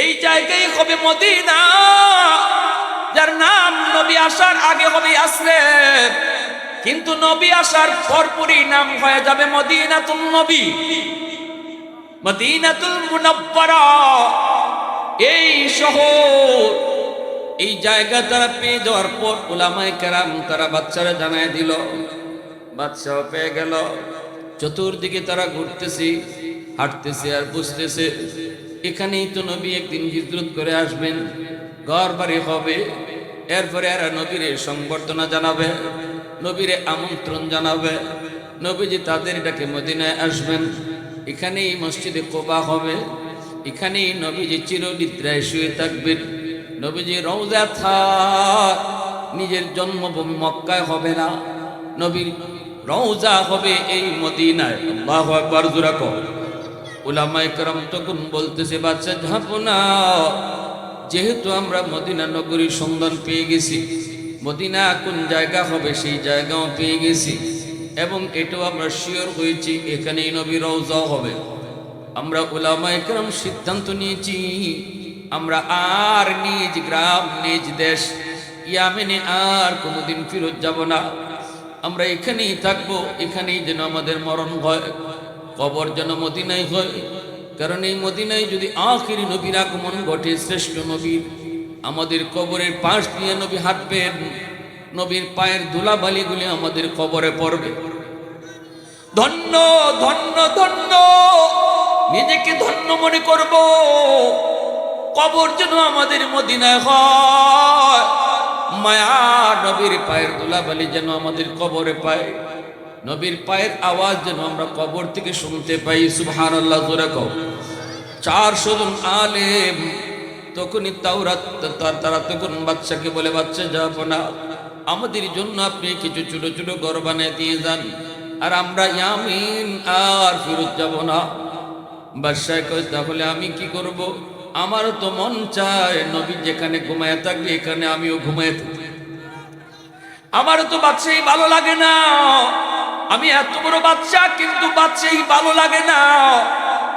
এই জায়গায় হবে মদিনা, যার নাম নবী আসার আগে হবে ইয়াসরিব, কিন্তু নবী আসার পরপরই নাম হয়ে যাবে মদিনাতুন নবী, মদিনাতুল মুনাওয়ারা। এই শহর, এই জায়গা তারা পেয়ে যাওয়ার পর উলামায়ে কেরাম তারা বাচ্চারা জানায় দিল, বাচ্চাও পেয়ে গেল। চতুর্দিকে তারা ঘুরতেছে, হাঁটতেছে আর বুঝতেছে এখানেই তো নবী একদিন হিজরত করে আসবেন, ঘর বাড়ি হবে। এরপরে এরা নবীরে সংবর্ধনা জানাবে, নবীরে আমন্ত্রণ জানাবে, নবীজি তাদের ডাকে মদিনায় আসবেন। এখানেই মসজিদে কুবা হবে, এখানেই নবীজি চিরনিদ্রায় শুয়ে থাকবেন। নবীজি রওজা থাক, নিজের জন্মভূমি মক্কায় হবে না, নবীর রওজা হবে এই মদিনায়। আল্লাহু আকবার, জোরে কও। উলামায়ে কেরাম তখন বলতেছে, বাচ্চা ঝাঁপো না, যেহেতু আমরা মদিনা নগরীর সন্ধান পেয়ে গেছি, মদিনা কোন জায়গা হবে সেই জায়গাও পেয়ে গেছি, এবং এটাও আমরা শিওর হয়েছি এখানেই নবীর রওজা হবে। আমরা উলামায়ে কেরাম সিদ্ধান্ত নিয়েছি, আমরা আর নিজ গ্রাম নিজ দেশ ইয়ামেনে আর কোনোদিন ফিরত যাব না, আমরা এখানেই থাকবো, এখানেই যেন আমাদের মরণ হয়, কবর যেন মদিনায় হয়। কারণ এই মদিনায় যদি আখিরি নবীর আগমন ঘটে, শ্রেষ্ঠ নবীর, আমাদের কবরের পাশ দিয়ে নবী হাঁটবেন, নবীর পায়ের ধুলাবালিগুলি আমাদের কবরে পড়বে। ধন্য ধন্য ধন্য, নিজেকে ধন্য মনে করব, কবর যেন আমাদের মদিনায় হয়, মায়া নবীর পায়ের ধুলাবালি যেন আমাদের কবরে পায়, নবীর পায়ের আওয়াজ যেন আমরা কবর থেকে শুনতে পাই। সুবহানাল্লাহ, জোরে কও। 400 জন আলেম তখনই তাওরাত, তারা তখন বাদশাকে বলে, বাদশা যাব না, আমাদের জন্য আপনি কিছু ছোট ছোট ঘর বানিয়ে দিয়ে যান, আর আমরা ইয়ামিন আর ফিরত যাব না। বাদশা কয়, তাহলে আমি কি করব? আমারও তো মন চায় নবী যেখানে ঘুমায় থাকবে এখানে আমিও ঘুমায় থাকি, আমারও তো বাদশাহী ভালো লাগে না, আমি এত বড় বাদশা কিন্তু বাদশাহী ভালো লাগে না,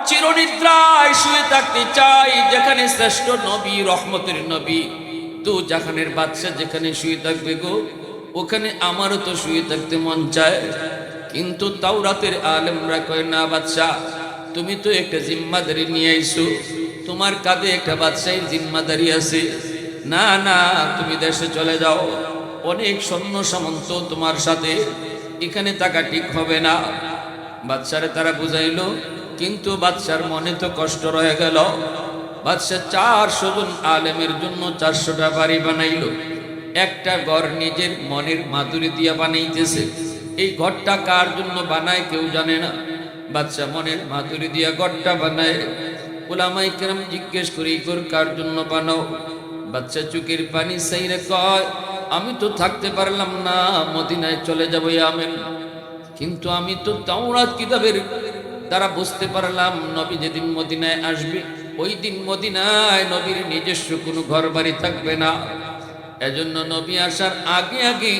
চিরনিদ্রায় শুয়ে থাকতে চাই, যেখানে শ্রেষ্ঠ নবী, রহমতের নবী, তো জাহানের বাদশা যেখানে শুয়ে থাকবে গো, ওখানে আমারও তো শুয়ে থাকতে মন চায়। কিন্তু তাওরাতের আলেমরা কয়, না বাদশা, তুমি তো একটা জিম্মাদারি নিয়ে আইছো, তোমার কাঁধে একটা বাদশাহীর জিম্মাদারি আছে, না না তুমি দেশে চলে যাও, অনেক সৈন্য সামন্ত তোমার সাথে, এখানে থাকা ঠিক হবে না। বাদশারে তারা বুঝাইলো, কিন্তু বাদশার মনে তো কষ্ট রয়ে গেল। বাদশা 400 জন আলেমের জন্য 400টা বাড়ি বানাইলো, একটা ঘর নিজের মনের মাধুরী দিয়া বানাইতেছে। এই ঘরটা কার জন্য বানায় কেউ জানে না, বাদশা মনের মাধুরী দিয়া ঘরটা বানায়। উলামায়ে কেরাম জিজ্ঞেস করি, এই ঘর কার জন্য বানাও? বাদশা চোখের পানি সাইরে কয়, আমি তো থাকতে পারলাম না, মদিনায় চলে যাবো ইয়ামেন, কিন্তু আমি তো তাওরাত কিতাবের দ্বারা বুঝতে পারলাম নবী যেদিন মদিনায় আসবে ওই দিন মদিনায় নবীর নিজস্ব কোনো ঘর বাড়ি থাকবে না, এজন্য নবী আসার আগে আগে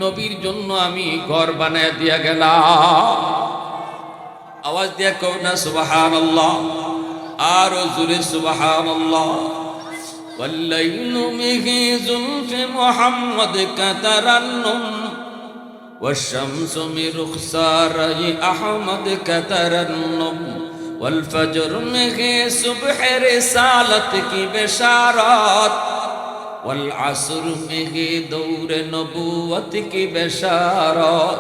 নবীর জন্য আমি ঘর বানায় দিয়া গেলাম। আওয়াজ দিয়া কও না সুবহানাল্লাহ, আরো জোরে সুবহানাল্লাহ। والليل به زلف محمد كترنم والشمس من رخسار أحمد كترنم والفجر में सुबह रिसालत की बशारत والعصر में दौर नबूवत की बशारत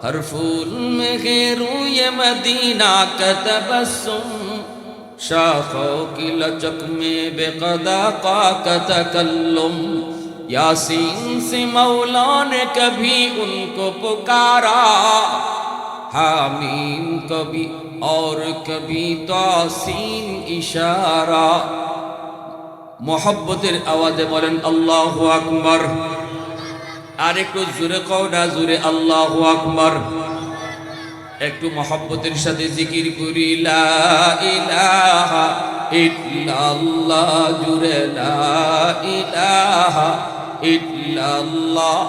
हर फूल में रूय मदीना का तबस्सुम शाखों की लचक में बेक़दा का तकल्लुम यासीन से मौला ने कभी उनको पुकारा हामीम कभी और कभी तासीन इशारा। मोहब्बतेर आवाज़े बोलें अल्लाहु अकबर, और एकटू जोरे कও না জোরে আল্লাহু আকবার। একটু মহব্বতের সাথে জিকির করি, লা ইলাহা ইল্লাল্লাহ, জুরে লা ইলাহা ইল্লাল্লাহ।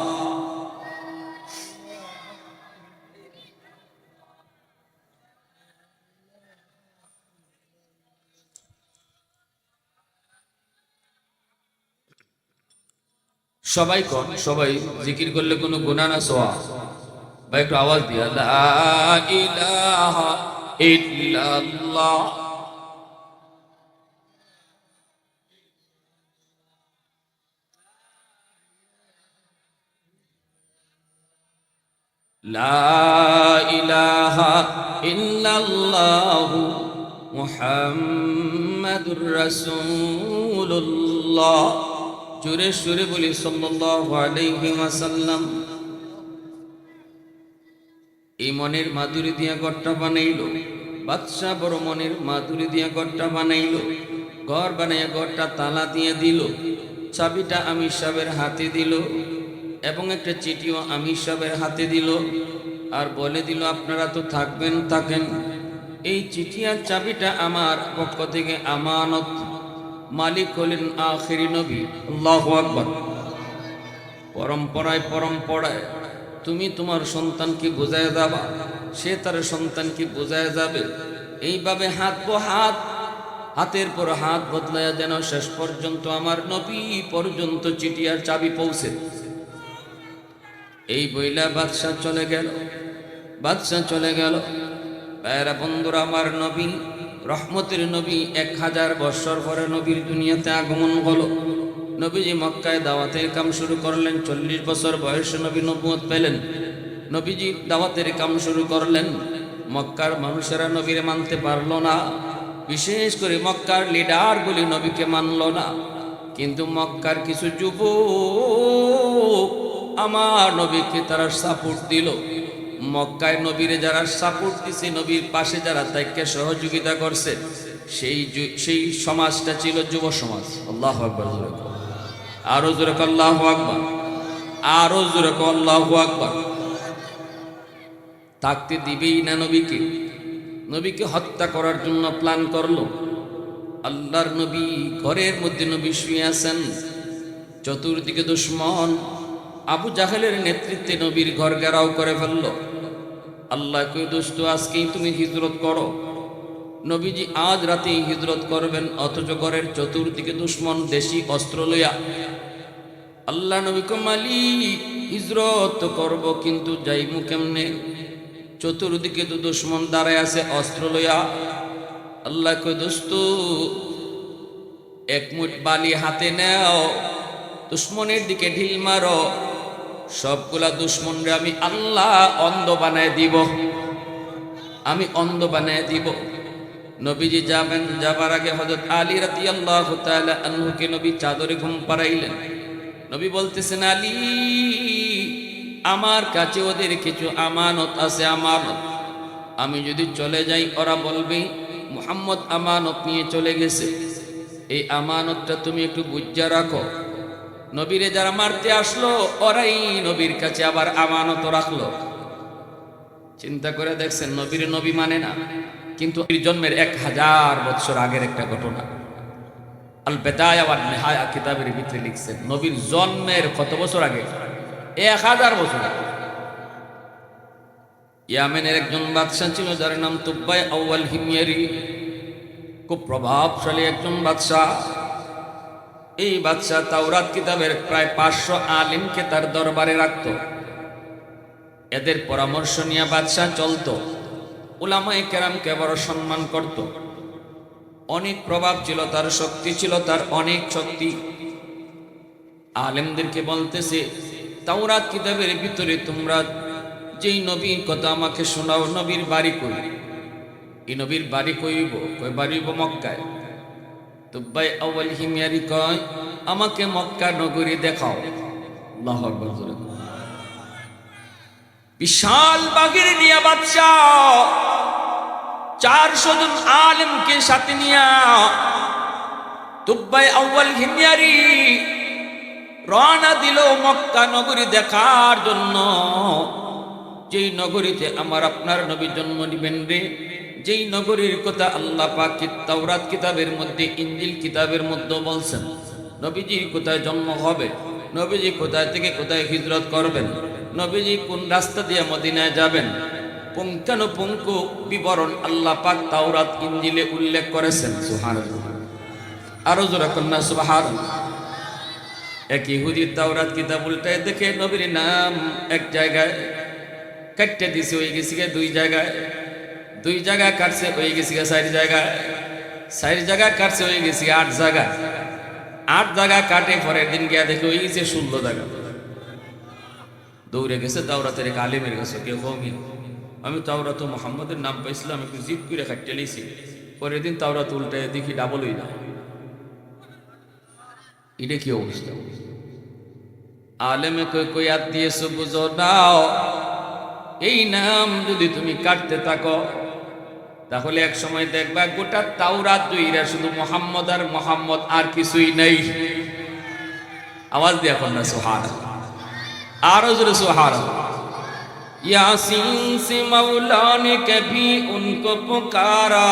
সবাই কোন সবাই জিকির করলে কোনো গুনাহ না সওয়াব? ভাই একটু আওয়াজ দিয়া লা ইলাহা ইল্লাল্লাহ। লা ইলাহা ইল্লাল্লাহু মুহাম্মাদুর রাসূলুল্লাহ। জোরে সুরে বলি সাল্লাল্লাহু আলাইহি ওয়াসাল্লাম। এই মনের মাধুরী দিয়া ঘরটা বানাইলো বাদশাহ, বড় মনের মাধুরী দিয়া ঘরটা বানাইলো। ঘর বানাইয়া ঘরটা তালা দিয়ে দিল, চাবিটা আমির সাহেবের হাতে দিল এবং একটা চিঠিও আমির সাহেবের হাতে দিল, আর বলে দিল আপনারা তো থাকবেন থাকেন, এই চিঠি আর চাবিটা আমার পক্ষ থেকে আমানত। মালিক হলেন আখিরি নবী। আল্লাহু আকবার। পরম্পরায় তুমি তোমার সন্তানকে বোঝায় যাবা, সে তার সন্তানকে বোঝায় যাবে। এইভাবে হাতের পর হাত বদলায়া যেন শেষ পর্যন্ত আমার নবী পর্যন্ত চিঠি আর চাবি পৌঁছে। এই বইলা বাদশাহ চলে গেল। ভাইরা বন্ধুরা, আমার নবী রহমতের নবী 1000 বছর পরে নবীর দুনিয়াতে আগমন হলো। নবীজি মক্কায় দাওয়াতের কাম শুরু করলেন। 40 বছর বয়সে নবী নবুয়ত পেলেন। নবীজি দাওয়াতের কাম শুরু করলেন। মক্কার মানুষেরা নবীরে মানতে পারল না, বিশেষ করে মক্কার লিডারগুলি নবীকে মানল না। কিন্তু মক্কার কিছু যুবক আমার নবীকে তারা সাপোর্ট দিল। মক্কায় নবীরে যারা সাপোর্ট দিছে, নবীর পাশে যারা তাকে সহযোগিতা করছে, সেই সমাজটা ছিল যুব সমাজ। আল্লাহু আকবার। আরো জোরে আল্লাহু আকবার, আরো জোরে আল্লাহু আকবার। থাকতে দিবেই না নবীকে হত্যা করার জন্য প্ল্যান করলো। আল্লাহর নবী ঘরের মধ্যে নবী শুয়ে আছেন, চতুর্দিকে দুশমন আবু জাহেলের নেতৃত্বে নবীর ঘর ঘেরাও করে ফেলল। আল্লাহ কই দোস্ত, আজকেই তুমি হিজরত করো। নবীজি আজ রাতেই হিজরত করবেন, অথচ ঘরের চতুর্দিকে দুশমন দেশি অস্ত্র লইয়া। আল্লাহ নবী কো মালিক, হিজরত তো করবো, কিন্তু যাইমু কেমনে? চতুর্দিকে তো দুশমন দাঁড়ায় আছে অস্ত্র লইয়া। আল্লাহ কই দোস্ত, এক মুঠ বালি হাতে নেও, দুশমনের দিকে ঢিল মারো, সবগুলা দুশমনরে আমি আল্লাহ অন্ধ বানায় দিব। নবীজি যাবার আগে হযরত আলী রাদিয়াল্লাহু তাআলা আনহুকে নবী চাদরে ঘুম পাড়াইলেন। নবী বলতেছেন, আলী, আমার কাছে ওদের কিছু আমানত আছে, আমানত। আমি যদি চলে যাই ওরা বলবে মুহাম্মদ আমানত নিয়ে চলে গেছে। এই আমানতটা তুমি একটু বুঝা রাখো। নবীরে যারা মারতে আসলো ওরাই নবীর কাছে আবার আমানত রাখলো। চিন্তা করে দেখছেন, নবীর নবী মানে না, কিন্তু জন্মের 1000 বছর আগের একটা ঘটনা। আল বিদায়া ওয়ান নিহায়া কিতাবের ভিতরে লিখছেন, নবীর জন্মের কত বছর আগে? 1000 বছর আগে। ইয়ামেনের একজন বাদশা ছিল, যার নাম তুব্বাই আউয়াল হিময়ারি। খুব প্রভাবশালী একজন বাদশা। এই বাদশা তাওরাত কিতাবের প্রায় 500 আলিমকে তার দরবারে রাখত। এদের পরামর্শ নিয়ে বাদশা চলত। উলামায়ে কেরামকে বড় সম্মান করত। অনেক প্রভাব ছিল তার, শক্তি ছিল তার, অনেক শক্তি। আলেমদেরকে বলতেছে, তাওরাত কিতাবের ভিতরে তোমরা যেই নবীর কথা আমাকে শোনাও, নবীর বাড়ি কই? এই নবীর বাড়ি কইব? কই বাড়ি হইব মক্কায়। তুব্বাই আউয়াল হিময়ারি কয়, আমাকে মক্কা নগরী দেখাও। আল্লাহু আকবার। বিশাল বাগের নিয়া বাদশা 400 জন আলেমকে সাথে নিয়া তুব্বাই আউয়াল হিময়ারি রওনা দিল মক্কা নগরী দেখার জন্য। যেই নগরীতে আমার আপনার নবী জন্ম নিবেন রে, যেই নগরীর কথা আল্লাহ পাক তাওরাত কিতাবের মধ্যে, ইনজিল কিতাবের মধ্যে বলছেন, নবীজির কোথায় জন্ম হবে, নবীজি কোথায় থেকে কোথায় হিজরত করবেন, নবীজি কোন রাস্তা দিয়ে মদিনায় যাবেন, পুঙ্খানুপুঙ্খ বিবরণ আল্লাহ পাক তাওরাত ইনজিলে উল্লেখ করেছেন। সুবহানাল্লাহ। আরো জোরে কন্যা সুবহানাল্লাহ। এক ইহুদির তাওরাত কিতাব উল্টায় দেখে নবীর নাম এক জায়গায় কাটতে দিছে, হয়ে গেছে দুই জায়গায় কাটছে, হয়ে গেছে 4 জায়গায়, 4 জায়গায় কাটছে, হয়ে গেছে 8 জায়গায়, 8 জায়গায় কাটে পরের দিন গিয়া দেখে হয়ে গেছে 16 জায়গা। দৌড়ে গেছে তাওরাতের এক আলেমের কাছে, কেউ কমিন আমি তাওরাত মোহাম্মদের নাম পাইছিলাম, একটু জিদ করে কাটতে লিছি, পরের দিন তাওরাত উল্টায় দেখি ডাবল হই না। এটা কি অবস্থা? আলেমে কই হাত দিয়েছো বুঝো নাও, এই নাম যদি তুমি কাটতে থাকো তাহলে এক সময় দেখবা গোটা তাওরাত দুইরা শুধু মোহাম্মদ আর মোহাম্মদ, আর কিছুই নেই। আওয়াজ দিয়ে এখন না সুবহানাল্লাহ, আরো জোরে সুবহানাল্লাহ। यासीन से मौला ने कभी उनको पुकारा,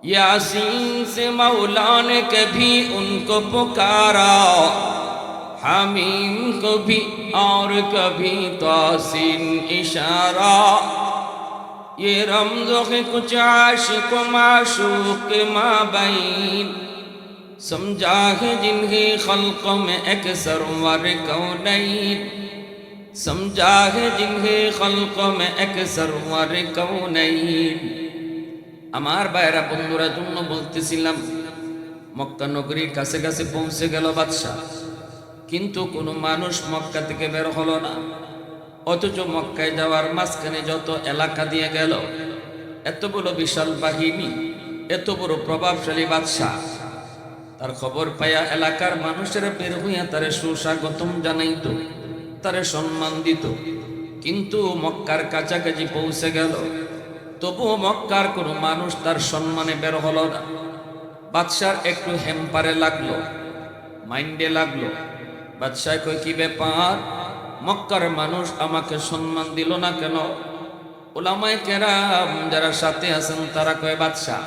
यासीन से मौला ने कभी उनको पुकारा, हामीम को भी और कभी तासीन इशारा, ये रमज़ो है कुछ आशिक माशूक माबैन, समझा है जिन्हें खल्क़ में अक्सर वर कौनैन, समझा है जिन्हें खल्क़ में अक्सर वर कौनैन। আমার ভাইরা বন্ধুরা জন্য বলতেছিলাম, মক্কা নগরীর কাছে কাছে পৌঁছে গেল বাদশা, কিন্তু কোনো মানুষ মক্কা থেকে বের হলো না। অথচ মক্কায় যাওয়ার মাঝখানে যত এলাকা দিয়ে গেল, এত বড় বিশাল বাহিনী, এত বড় প্রভাবশালী বাদশা, তার খবর পাইয়া এলাকার মানুষেরা বের হইয়া তারে সুস্বাগতম জানাইতো, তারে সম্মান দিত। কিন্তু মক্কার কাছাকাছি পৌঁছে গেল, তবুও মক্কার কোনো মানুষ তার সম্মানে বের হলো না। বাদশার একটু হেম্পারে লাগলো, মাইন্ডে লাগলো। বাদশাহ কই কি ব্যাপার, মক্কার মানুষ আমাকে সম্মান দিল না কেন? উলামায়ে কেরাম যারা সাথে আছেন তারা কয়, বাদশাহ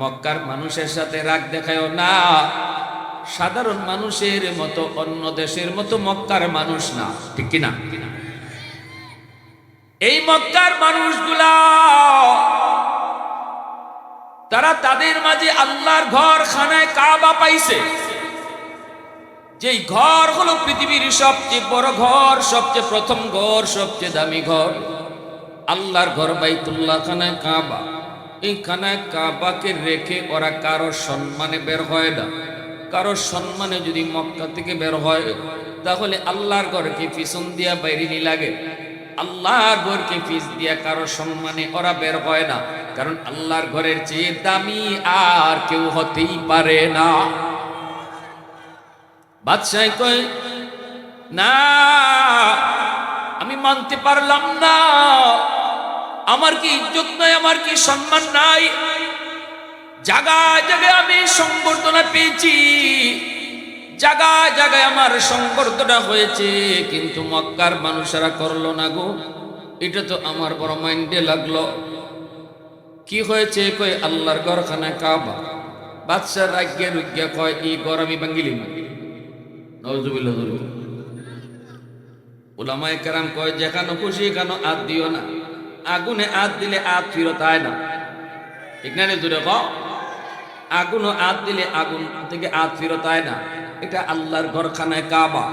মক্কার মানুষের সাথে রাগ দেখায়ও না, সাধারণ মানুষের মতো, অন্য দেশের মতো মক্কার মানুষ না, ঠিক কিনা? এই মক্কার মানুষগুলা তারা তাদের মাঝে আল্লাহর ঘর খানায় কাবা পাইছে, যেই ঘর হলো পৃথিবীর সবচেয়ে বড় ঘর, সবচেয়ে প্রথম ঘর, সবচেয়ে দামি ঘর, আল্লাহর ঘর বাইতুল্লাহ খানায় কাবা। এই খানায় কাবাকে রেখে ওরা কারো সম্মানে বের হয় না। কারো সম্মানে যদি মক্কা থেকে বের হয় তাহলে আল্লাহর ঘরকে পিছন দিয়া বাইরে লাগে, আল্লাহর ঘরকে পিছ দিয়া কারো সম্মানে ওরা বের হয় না, কারণ আল্লাহর ঘরের চেয়ে দামি আর কেউ হতেই পারে না। বাদশাহ কয়, না আমি মানতে পারলাম না, আমার কি ইজ্জত নাই, আমার কি সম্মান নাই? জায়গায় জায়গায় আমি সংবর্ধনা পেয়েছি, জায়গায় জায়গায় আমার সংবর্ধনা হয়েছে, কিন্তু মক্কার মানুষেরা করলো না গো। এটা তো আমার বড় মাইন্ডে লাগলো। কি হয়েছে? কই আল্লাহর ঘরখানা কাবা। বাদশাহ রাজ্ঞা রুজ্ঞা কয়, এই ঘর আমি ভাঙ্গিলি না। নাউজুবিল্লাহ। উলামায়ে কেরাম কয়, যেখানে খুশি এখানে হাত দিও না, আগুনে হাত দিলে হাত ফিরত আয় না, ঠিক না? জোরে কও, আগুনও হাত দিলে আগুন থেকে হাত ফিরত আয় না। এটা আল্লাহর ঘরখানায় কাবা,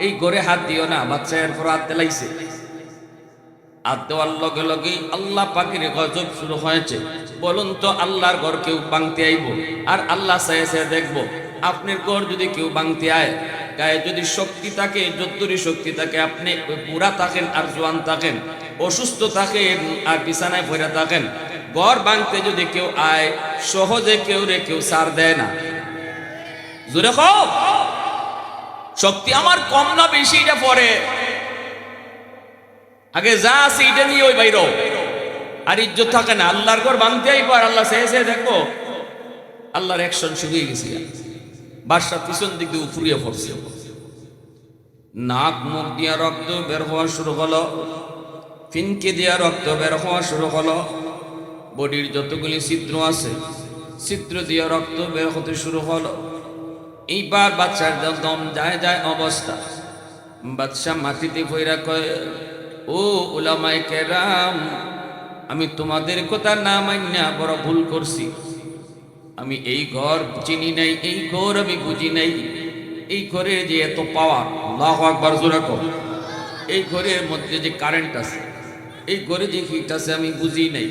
এই ঘরে হাত দিও না। বাচ্চা এরপর হাত দিলাইছে, হাত দেওয়ার লগে লগেই আল্লাহ পাকের গজব শুরু হয়েছে। বলুন তো, আল্লাহর ঘর কেউ ভাঙতে আইব? আর আল্লাহ চাই চাই দেখবো। আপনার ঘর যদি কেউ ভাঙতে আয়, গায়ে যদি শক্তি থাকে, যদ্দুরি শক্তি থাকে, আপনি বুড়া থাকেন আর জোয়ান থাকেন, অসুস্থ থাকেন আর বিছানায় পড়ে থাকেন, ঘর ভাঙতে যদি কেউ আয়, সহজে কেউ সার দেয় না। জোরে কও, শক্তি আমার কম না বেশি এটা পরে, আগে যা আছে এটা নিয়ে ওই বাইর, আর ইজ্জত থাকে না। আল্লাহর ঘর ভাঙতে আইব আর আল্লাহ চেয়ে দেখবো, আল্লাহর অ্যাকশন শুরু হয়ে গেছে। বাদশা পিছন দিক দিয়ে ফুরিয়ে পড়ছে, নাক মুখ দিয়া রক্ত বের হওয়া শুরু হলো, ফিনকে দিয়া রক্ত বের হওয়া শুরু হলো, বডির যতগুলি ছিদ্র আছে ছিদ্র দিয়া রক্ত বের হতে শুরু হলো। এইবার বাচ্চার দম যায় যায় অবস্থা। বাদশা মাটিতে পইরা কয়, ও উলামায়ে কেরাম, আমি তোমাদের কথা না মাইন্না বড় ভুল করছি। আমি এই ঘর চিনি নাই, এই ঘর আমি বুঝি নাই, এই ঘরে যে এত পাওয়ার, আল্লাহু আকবার জোরে কর, এই ঘরের মধ্যে যে কারেন্ট আছে, এই ঘরে যে হিট আছে আমি বুঝি নাই,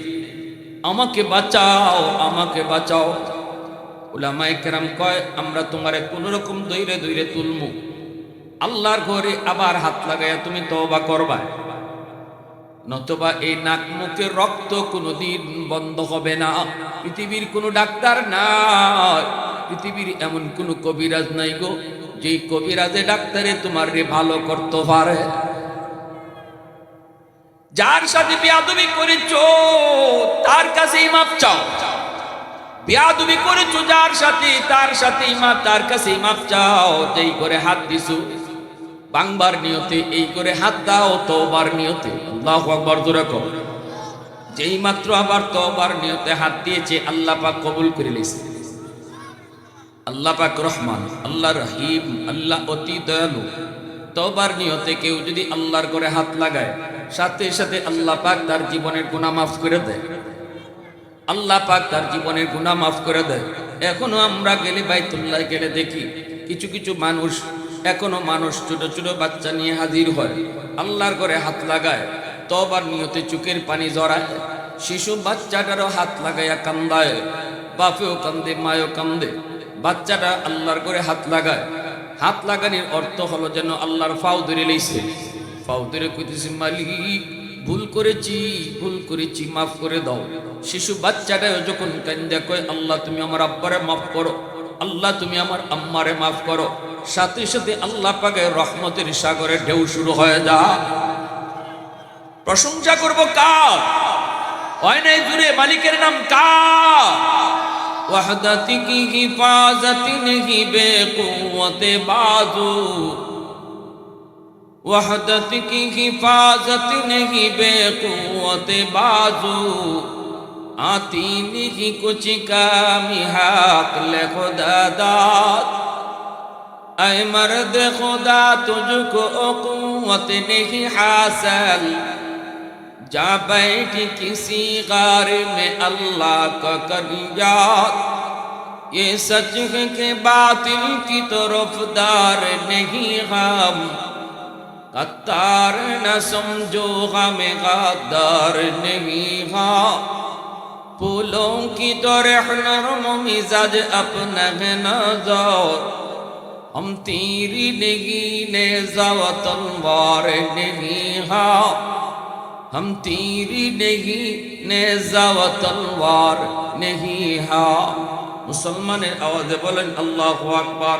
আমাকে বাঁচাও, আমাকে বাঁচাও। উলামায়ে কেরাম কয় আমরা তোমারে কোন রকম দইরে দইরে তুলমু, আল্লাহর ঘরে আবার হাত লাগাইয়া তুমি তওবা করবা, নতুবা এই নাক মুখের রক্ত কোনোদিন বন্ধ হবে না। পৃথিবীর কোনো ডাক্তার নাই, পৃথিবীর এমন কোনো কবিরাজ নাই গো যেই কবিরাজে ডাক্তারে তোমার রে ভালো করতে পারে। যার সাথে বেয়াদবি করেছো তার কাছেই মাপ চাও, বেয়াদবি করেছো যার সাথে তার সাথেই মাপ, তার কাছেই মাপ চাও। যেই করে হাত দিছো বাংবার নিয়তে, এই করে হাত দাও তওবার নিয়তে, আল্লাহু আকবার জোরে কর। যেই মাত্র আবার তওবার নিয়তে হাত দিয়েছে আল্লাহ পাক কবুল করে নিয়েছে। আল্লাহ পাক রহমান, আল্লাহ রহিম, আল্লাহ অতি দয়ালু। তওবার নিয়তে কেউ যদি আল্লাহর ঘরে হাত লাগায় সাথে সাথে আল্লাহ পাক তার জীবনের গুনাহ মাফ করে দেয়, আল্লাহ পাক তার জীবনের গুনাহ মাফ করে দেয়। এখনো আমরা গেলে বাইতুল্লাহ গেলে দেখি কিছু কিছু মানুষ, এখনো মানুষ ছোট ছোট বাচ্চা নিয়ে হাজির হয়, আল্লাহর ঘরে হাত লাগায়, তওবার নিয়তে চোখের পানি জড়ায়, শিশু বাচ্চাটারও হাত লাগাইয়া কান্দায়, বাপেও কান্দে মায়ও কান্দে। বাচ্চাটা আল্লাহর ঘরে হাত লাগায়, হাত লাগানোর অর্থ হলো যেন আল্লাহর ফাও ধরে লইছে, ফাও ধরে কইতেছে মালিক ভুল করেছি, ভুল করেছি, মাফ করে দাও। শিশু বাচ্চাটা যখন কান্দে কয় আল্লাহ তুমি আমার আব্বারে মাফ করো, আল্লাহ তুমি আমার আম্মারে মাফ করো, সাথে সাথে আল্লাহ পাকের রহমতের সাগরে ঢেউ শুরু হয়ে যা। প্রশংসা করব কার? হয় নাই জুড়ে মালিকের নাম কার? ওয়াহদাতি কি হিফাজতি নেহি বেকুওয়াতে বাজু, ওয়াহদাতি কি হিফাজতি নেহি বেকুওয়াতে বাজু, आती नहीं कुछ कामी हक ले खुदा दात, ऐ मर्द खुदा तुझको कुव्वत नहीं हासिल, जा बैठ किसी गार में अल्लाह का कर याद, ये सच है कि बातिल की तरफदार नहीं हम, कत्तार न समझो हमें गद्दार नहीं हम, फूलों की तरह नरम मिजाज अपना है नज़र, हम तेरी नहीं नेज़ा व तलवार नहीं हाँ, हम तेरी नहीं नेज़ा व तलवार नहीं हाँ। मुसलमाনের আওয়াজে বলেন আল্লাহু আকবার,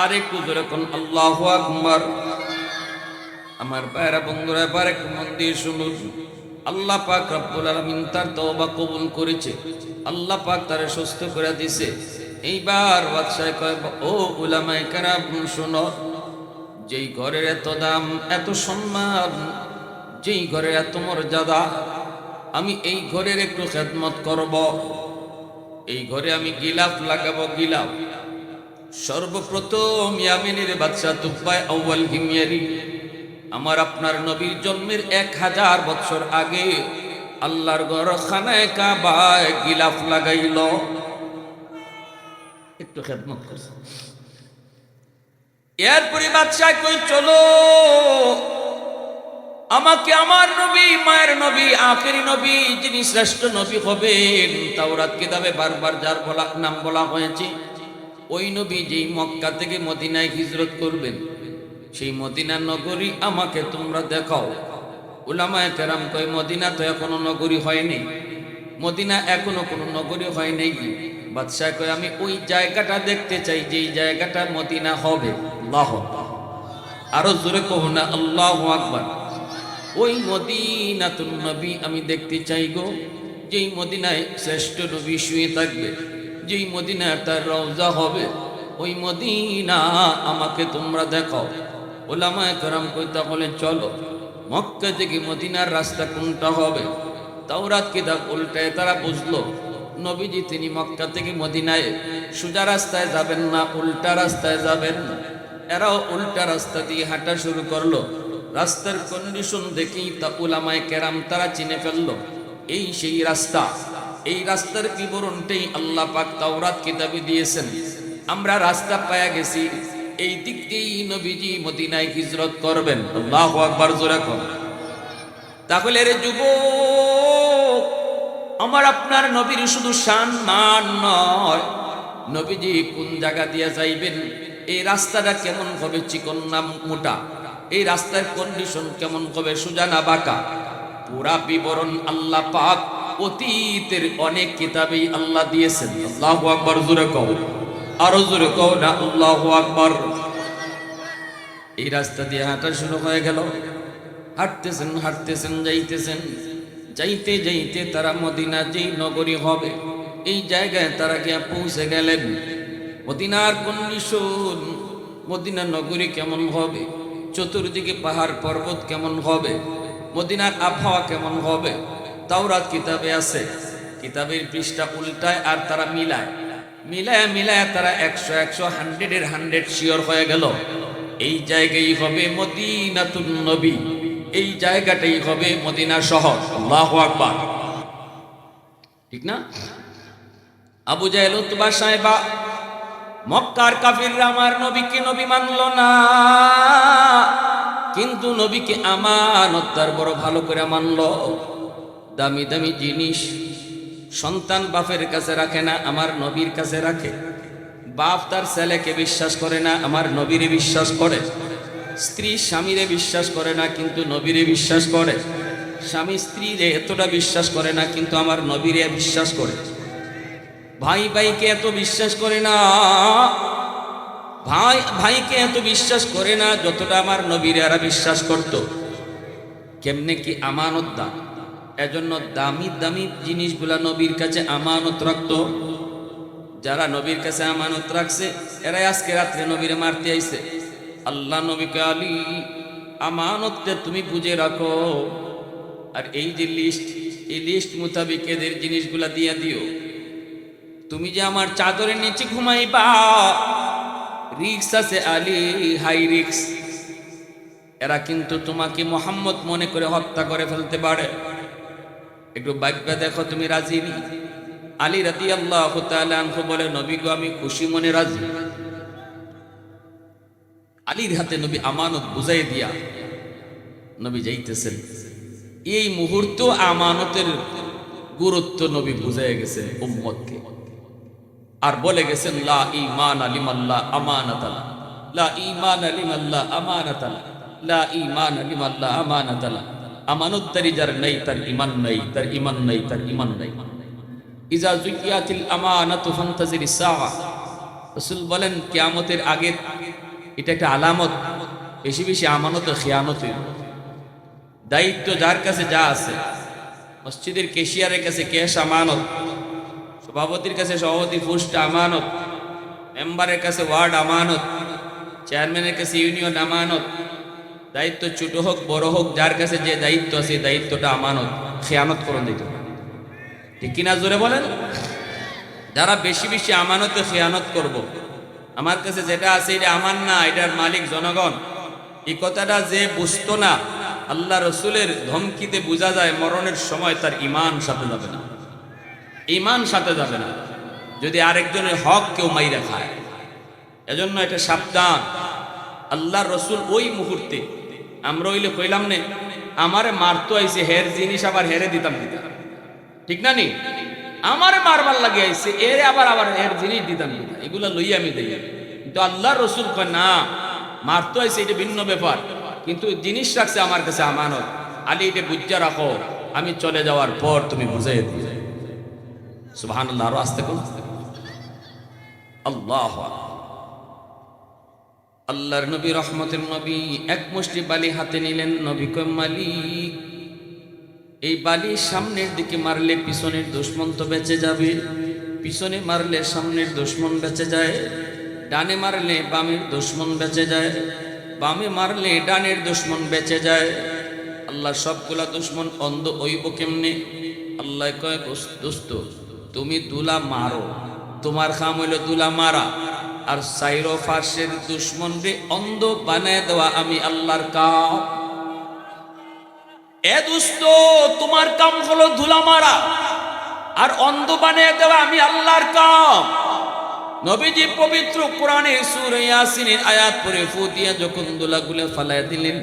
আর একটু জোরে কোন আল্লাহু আকবার। আমার ভাইরা বন্ধুরা এবার একটু মন দিয়ে শুনুন। আল্লাহ পাক রব্বুল আলামিন তার তওবা কবুল করেছে, আল্লাহ পাক তারে সুস্থ করে দিয়েছে। এইবার বাদশাহ কয় ও উলামায়ে কেরাম শুনো, যেই ঘরের এত দাম এত সম্মান, যেই ঘরের এত মর্যাদা, আমি এই ঘরের একটু খেদমত করব, এই ঘরে আমি গিলাফ লাগাবো। গিলাফ সর্বপ্রথম ইয়ামিনের বাদশাহ তুফায় আউয়াল হিময়ারি আমার আপনার নবীর জন্মের 1000 বছর আগে আল্লাহর ঘর খানায় কাবায় গিলাফ লাগাইল, একটু খেদমত করছে। এরপরে বাদশাহ কই চলো আমাকে আমার নবী, মায়ের নবী, আখেরি নবী, যিনি শ্রেষ্ঠ নবী হবেন, তাওরাত কিতাবে বারবার যার নাম বলা হয়েছে, ওই নবী যেই মক্কা থেকে মদিনায় হিজরত করবেন, সেই মদিনা নগরী আমাকে তোমরা দেখাও। উলামায়ে কেরাম কয় মদিনা তো এখনো নগরী হয়নি, মদিনা এখনো কোনো নগরী হয় নাই। বাদশাহ কয় আমি ওই জায়গাটা দেখতে চাই যেই জায়গাটা মদিনা হবে। আল্লাহু আকবার, আরো জোরে কহ না আল্লাহু আকবার। ওই মদিনাতুন নবী আমি দেখতে চাই গো, যেই মদিনায় শ্রেষ্ঠ নবী শুয়ে থাকবে, যেই মদিনা তার রওজা হবে, ওই মদিনা আমাকে তোমরা দেখাও। উলামায়ে কেরাম কই তাহলে চলো, মক্কা থেকে মদিনার রাস্তা কোনটা হবে? তাওরাত কিতাব উল্টায় তারা বুঝলো নবীজি তিনি মক্কা থেকে মদিনায় সোজা রাস্তায় যাবেন না, উল্টা রাস্তায় যাবেন। এরাও উল্টা রাস্তা দিয়ে হাঁটা শুরু করলো। রাস্তার কন্ডিশন দেখেই তা উলামায়ে কেরাম তারা চিনে ফেললো এই সেই রাস্তা, এই রাস্তার বিবরণটাই আল্লাহ পাক তাওরাত কিতাবে দিয়েছেন। আমরা রাস্তা পায়া গেছি, এই দিক দিয়েই নবীজি মদিনায় হিজরত করবেন। আল্লাহু আকবার, জোরে কর। তাহলে রে যুবক, আমার আপনার নবীর শুধু শান মান নয়, নবীজি কোন জায়গা দিয়ে যাইবেন, এই রাস্তাটা কেমন হবে, চিকন না মোটা, এই রাস্তার কন্ডিশন কেমন হবে, সোজা না বাঁকা, পুরা বিবরণ আল্লাহ পাক অতীতের অনেক কিতাবেই আল্লাহ দিয়েছেন। আল্লাহু আকবার, জোরে কও, আরো জোরে কও না আল্লাহু আকবার। এই রাস্তা দিয়ে হাঁটা শুরু হয়ে গেল, হাঁটতেছেন হাঁটতেছেন, যাইতেছেন, যাইতে যাইতে তারা মদিনা যেই নগরী হবে এই জায়গায় তারা গিয়া পৌঁছে গেলেন। মদিনার কন্ডিশন, মদিনা নগরী কেমন হবে, চতুর্দিকে পাহাড় পর্বত কেমন হবে, মদিনার আবহাওয়া কেমন হবে, তাওরাত কিতাবে আছে। কিতাবের পৃষ্ঠা উল্টায় আর তারা মিলায় মিলায় মিলায় তারা 100 100 শিওর হয়ে গেল এই জায়গায় হবে মদিনাতুন নবী, এই জায়গাটাই হবে মদিনা শহর। আল্লাহু আকবার, ঠিক না? আবু জাহেল, উতবা, সাইবা, মক্কার কাফিররা আমার নবীকে নবী মানল না, কিন্তু নবীকে আমানত তার বড় ভালো করে মানল। দামি দামি জিনিস সন্তান বাপের কাছে রাখে না, আমার নবীর কাছে রাখে। বাপ তার ছেলেকে বিশ্বাস করে না, আমার নবীরে বিশ্বাস করে। স্ত্রী স্বামীরে বিশ্বাস করে না, কিন্তু নবীরে বিশ্বাস করে। স্বামী স্ত্রীরে এতটা বিশ্বাস করে না, কিন্তু আমার নবীরে বিশ্বাস করে। ভাই ভাইকে এত বিশ্বাস করে না, ভাই ভাইকে এত বিশ্বাস করে না যতটা আমার নবীরে এরা বিশ্বাস করত। কেমনে কি আমানত দাম, এজন্য দামি দামি জিনিসগুলা নবীর কাছে আমানত রাখত। যারা নবীর কাছে আমানত রাখছে এরাই আজকে রাত্রে নবীরে মারতে আইছে। আল্লাহ নবীকে, আলী আমানতটা তুমি বুঝে রাখো, আর এই যে লিস্ট, এই লিস্ট মোতাবেক এদের জিনিসগুলা দিয়া দিও। তুমি যে আমার চাদরের নিচে ঘুমাইবা, রিক্স আছে আলী, হাই রিক্স। এরা কিন্তু তোমাকে মোহাম্মদ মনে করে হত্যা করে ফেলতে পারে। একটু ভাগ্য দেখো তুমি রাজি নি। আলী রাদিয়াল্লাহু তাআলা আনহু বলে, নবী গো আমি খুশি মনে রাজি। আলীর হাতে নবী আমানত বুঝাই দিয়া নবী যাইতেছেন। এই মুহূর্ত আমানতের গুরুত্ব নবী বুঝাই গেছেন উম্মতকে, আর বলে গেছেন লা ঈমান লিমাল্লাহ আমানাতাল্লাহ, লা ঈমান লিমাল্লাহ আমানাতাল্লাহ, লা ঈমান লিমাল্লাহ আমানাতাল্লাহ। আমানতদারি যার নাই তার ঈমান নাই, তার ঈমান নাই, তার ঈমান নাই। ইজা যুকিয়াতিল আমানাতু ফান্তাজিরিস সাআ। রাসূল বলেন কিয়ামতের আগে এটা একটা আলামত, বেশি বেশি আমানত খিয়ানতের। দায়িত্ব যার কাছে যা আছে, মসজিদের কেশিয়ারের কাছে ক্যাশ আমানত, সভাপতির কাছে সভাপতি পোস্ট আমানত, মেম্বারের কাছে ওয়ার্ড আমানত, চেয়ারম্যানের কাছে ইউনিয়ন আমানত। দায়িত্ব ছোট হোক বড় হোক, যার কাছে যে দায়িত্ব আছে দায়িত্বটা আমানত, খেয়ানত করুন দিত। ঠিক কিনা জোরে বলেন? যারা বেশি বেশি আমানতে খেয়ানত করব, আমার কাছে যেটা আছে এটা আমার না, এটার মালিক জনগণ, এই কথাটা যে বুঝতো না, আল্লাহ রসুলের ধমকিতে বোঝা যায় মরণের সময় তার ঈমান সাথে যাবে না, ঈমান সাথে যাবে না যদি আরেকজনের হক কেউ মাইরা খায়। এজন্য এটা সাবধান। আল্লাহ রসুল ওই মুহূর্তে, আমরা হইলে কইলাম নে আমারে মারতো আইছে, হের জিনিস আবার হেরে দিতাম দিতাম, ঠিক না নি? আমারে মারবার লাগে আইছে, এর আবার আবার এর জিনিস দিতাম দিতাম, এগুলা লই আমি দেই। কিন্তু আল্লাহ রসুল কয় না, মারতো আইছে এটা ভিন্ন ব্যাপার, কিন্তু জিনিস রাখছে আমার কাছে আমানত। আলী এটা বুঝা রাখো, আমি চলে যাওয়ার পর তুমি বুঝাই দিও। সুবহানাল্লাহ, আরো আস্তে করুন। আল্লাহ, আল্লাহর নবী রহমতের নবী এক মুষ্টি বালি হাতে নিলেন। নবী কয়, মালিক এই বালি সামনের দিকে মারলে পিছনের দুশমন তো বেঁচে যাবে, পিছনে মারলে সামনের দুশমন বেঁচে যায়, ডানে মারলে বামের দুশমন বেঁচে যায়, বামে মারলে ডানের দুশমন বেঁচে যায়। আল্লাহ সবগুলা দুশমন অন্ধ হইব কেমনে? আল্লাহ কয়, দোস্ত তুমি দুলা মারো, তোমার কাম হইল দুলা মারা, আর সাইরো ফার্সের দুশমন রে অন্ধ বানায় দেওয়া আমি আল্লাহর কাম। এ দোস্ত তোমার কাম হলো ধুলা মারা, আর অন্ধ বানিয়ে দেওয়া আমি আল্লাহর কাম। নবীজি পবিত্র কোরআনে সূরা ইয়াসিনের আয়াত পড়ে ফু দিয়া যখন দোলাগুলো ফালায় দিলেন,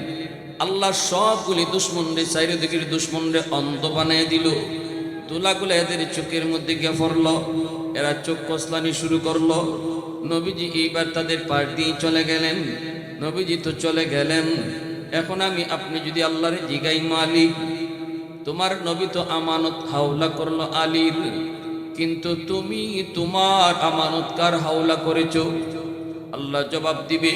আল্লাহ সবগুলি দুশ্মনরে চারিদিকের দুশ্মনরে অন্ধ বানিয়ে দিল। দোলাগুলো এদের চোখের মধ্যে গিয়ে পড়ল, এরা চোখ কসলানি শুরু করলো। নবীজি এইবার তাদের পাশ দিয়ে চলে গেলেন। নবীজি তো চলে গেলেন, এখন আমি আপনি যদি আল্লাহরে জিগাই মালিক, তোমার নবী তো আমানত হাওলা করলো আলীর, কিন্তু তুমি তোমার আমানত কার হাওলা করেছো? আল্লাহ জবাব দিবে,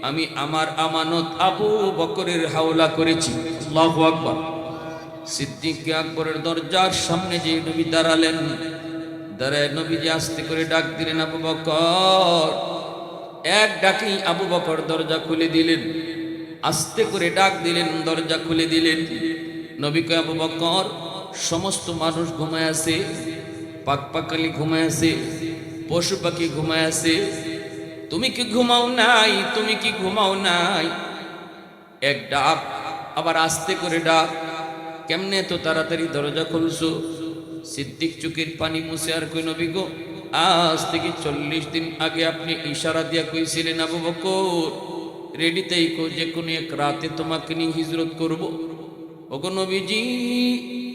আমি আমার আমানত আবু বকরের হাওলা করেছি। আল্লাহু আকবার। সিদ্দিক আকবরের দরজার সামনে যে নবী দাঁড়ালেন, দাঁড়ায় নবীজি আস্তে করে ডাক দিলেন, আবু বকর। এক ডাকেই আবু বকর দরজা খুলে দিলেন, আস্তে করে ডাক দিলেন, দরজা খুলে দিলেন। নবী কয়, আবু বকর, সমস্ত মানুষ ঘুমায় আছে, পাকপাকালি ঘুমায় আছে, পশু পাখি ঘুমায় আছে, তুমি কি ঘুমাও নাই? তুমি কি ঘুমাও নাই? এক ডাক, আবার আস্তে করে ডাক, কেমনে তো তাড়াতাড়ি দরজা খুলছো? সিদ্দিক চোখের পানি মুছে আর কই, নবী গো, আজ থেকে 40 দিন আগে আপনি ইশারা দিয়া কইছিলেন, আবু বকর রেডিতেই কো, যে কোনো এক রাতে তোমাকে নিয়ে হিজরত করব। ওগো নবীজি,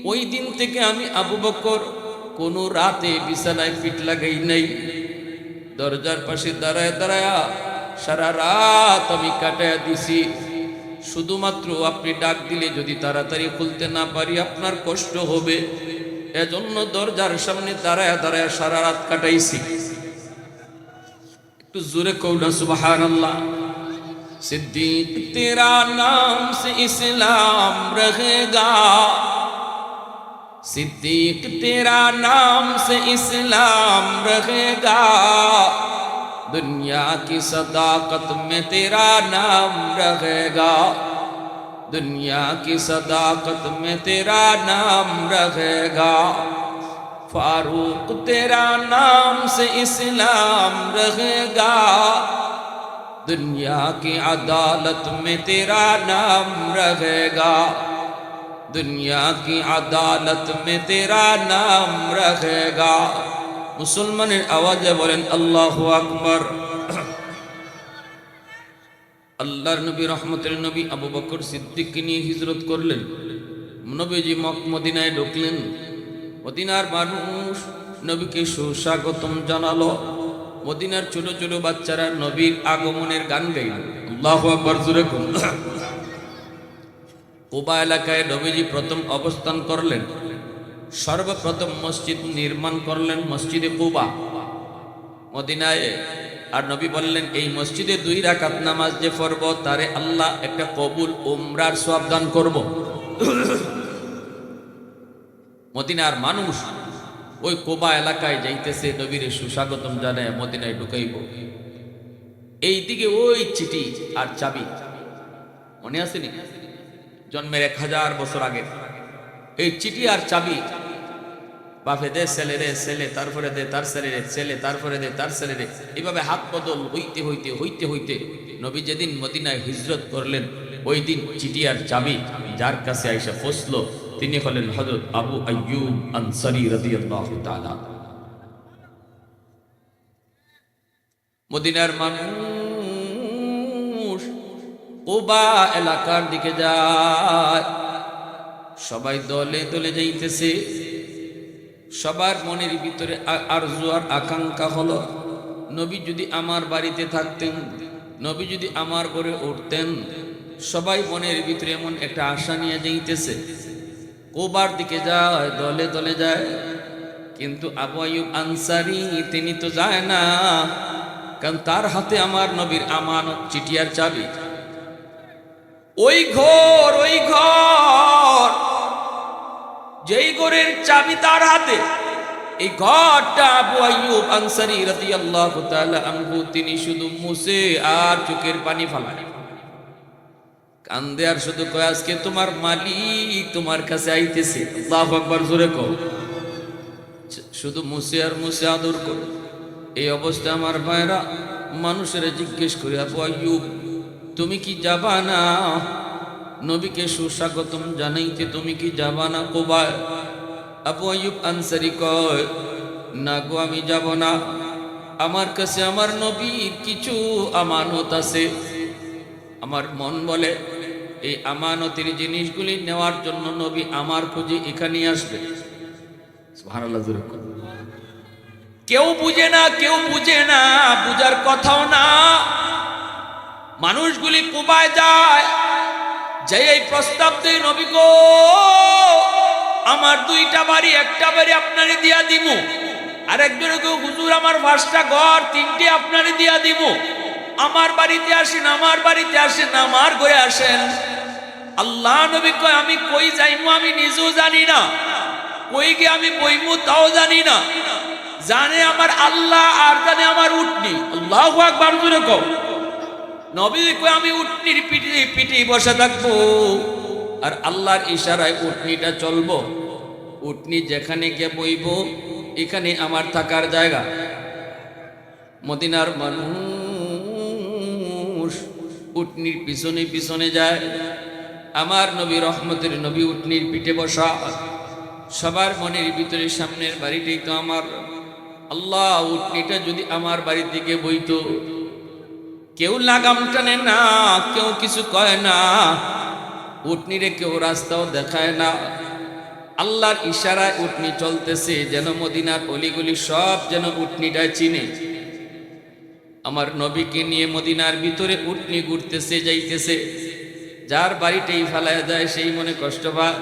ওই দিন থেকে আমি আবু বকর কোনো রাতে বিছানায় পিঠ লাগাই নাই। দরজার পাশে দাঁড়ায় দাঁড়ায় সারা রাত আমি কাটায়া দিছি। শুধুমাত্র আপনি ডাক দিলে যদি তাড়াতাড়ি খুলতে না পারি আপনার কষ্ট হবে, এজন্য দরজার সামনে দাঁড়ায় দাঁড়ায় সারা রাত কাটাইছি। একটু জোরে কও না সুবহানাল্লাহ। सिद्दीक तेरा नाम से इस्लाम रहेगा, सिद्दीक तेरा नाम से इस्लाम रहेगा, दुनिया की सदाकत में तेरा नाम रहेगा, दुनिया की सदाकत में तेरा नाम रहेगा, फारूक तेरा नाम से इस्लाम रहेगा, दुनिया की अदालत में तेरा नाम रहेगा, दुनिया की अदालत में तेरा नाम रहेगा। मुसलमाনের আওয়াজে বলেন আল্লাহু আকবার। আল্লাহর নবী রহমতের নবী আবু বকর সিদ্দিককে নিয়ে হিজরত করলেন। নবীজি মদিনায় ঢুকলেন। মদিনার মানুষ নবীকে সুস্বাগতম জানালো। মদিনার ছোট ছোট বাচ্চারা নবীর আগমনের গান গাইল। আল্লাহু আকবার, জোরে কোন। কুবা এলাকায় নবীজি প্রথম অবস্থান করলেন। সর্বপ্রথম মসজিদ নির্মাণ করলেন মসজিদে কুবা মদিনায়। আর নবী বললেন, এই মসজিদে 2 রাকাত নামাজ যে পড়ব তারে আল্লাহ একটা কবুল উমরার সওয়াব দান করব। মদিনার মানুষ ওই কুবা এলাকায় যাইতেছে, নবীর সুস্বাগতম জানায় মদিনায় ঢুকাইব। এই দিকে ওই চিঠি আর চাবি, মনে আছে নি? জন্মের 1000 বছর আগে এই চিঠি আর চাবি, বাপে দে ছেলে রে ছেলে, তারপরে দে তার ছেলে রে ছেলে, তারপরে দে তার ছেলে রে, এইভাবে হাত বদল হইতে হইতে হইতে হইতে নবী যেদিন মদিনায় হিজরত করলেন, ওই দিন চিঠি আর চাবি যার কাছে আইসা পৌঁছলো তিনি হলেন হযরত আবু আইয়ুব আনসারী রাদিয়াল্লাহু তাআলা। মদিনার মানুষ কুবা এলাকার দিকে যায়, সবাই দলে দলে যাইতেছে। সবার মনের ভিতরে আরজু আর আকাঙ্ক্ষা হলো, নবী যদি আমার বাড়িতে থাকতেন, নবী যদি আমার ঘরে উঠতেন। সবাই মনের ভিতরে এমন একটা আশা নিয়ে যাইতেছে, কুবার দিকে যায়, দলে দলে যায়। কিন্তু আবু আইয়ুব আনসারী তিনি তো যায় না, কারণ তার হাতে আমার নবীর আমানত চিঠি আর চাবি। ওই ঘর যেই ঘরের চাবি তার হাতে, এই ঘরটা আবু আইয়ুব আনসারী রাদিয়াল্লাহু তাআলা আনহু তিনি শুধু মুছে আর চোখের পানি ফেলায়, কান্দে আর শুধু কয়, আজকে তোমার মালিক তোমার কাছে আইতেছে। আল্লাহু আকবার, জোরে কও। শুধু মুছে আর মুছে আদর করো। এই অবস্থা আমার ভাইরা মানুষেরা জিজ্ঞেস করে, আবু আইয়ুব তুমি কি যাবা না নবীকে সুস্বাগতম জানাইতে? তুমি কি যাবা না কুবায়? আবু আইয়ুব আনসারী কয়, না গো আমি যাব না, আমার কাছে আমার নবীর কিছু আমানত আছে। আমার মন বলে এই আমানতের জিনিসগুলি নেওয়ার জন্য নবী আমার খুঁজে এখানে আসবে। সুবহানাল্লাহ। কেউ বুঝে না, কেউ বুঝে না, বুঝার কথাও না। মানুষগুলি কুবায় যায়, যে এই প্রস্তাব দেয়, নবী গো আমার 2টা বাড়ি, একটা বাড়ি আপনারে দিয়া দিব। আরেকজনে কেউ, হুজুর আমার 5টা ঘর, 3টে আপনারে দিয়া দিব। আমার বাড়িতে আসেন, আমার বাড়িতে আসেন, আমার ঘরে আসেন। আল্লাহ নবী কয়, আমি কই যাইমু আমি নিজেও জানি না, কই গিয়ে আমি বইমু তাও জানি না। জানে আমার আল্লাহ আর জানে আমার উটনি। আল্লাহু আকবার জোরে কও। নবী কয়, আমি উটনির পিঠে পিঠে বসে থাকবো, আর আল্লাহর ইশারায় উটনিটা চলবো। উটনি যেখানে গিয়ে বইব, এখানে আমার থাকার জায়গা। মদিনার মানুষ উটনির পিছনে পিছনে যায়। আমার নবী রহমতের নবী উটনির পিঠে বসা। সবার মনের ভিতরে সামনের বাড়িটাই তো আমার। আল্লাহ, উটনিটা যদি আমার বাড়ি থেকে বইতো। কেউ লাগাম টানে না, কেউ কিছু কয় না, উটনিরে কেউ রাস্তাও দেখায় না। আল্লাহর ইশারায় উটনি চলতেছে, যেন মদিনার অলিগলি সব যেন উটনিটা চিনে। আমার নবীকে নিয়ে মদিনার ভিতরে উটনি ঘুরতেছে, যাইতেছে। যার বাড়িতেই ফেলায় যায় সেই মনে কষ্ট পায়,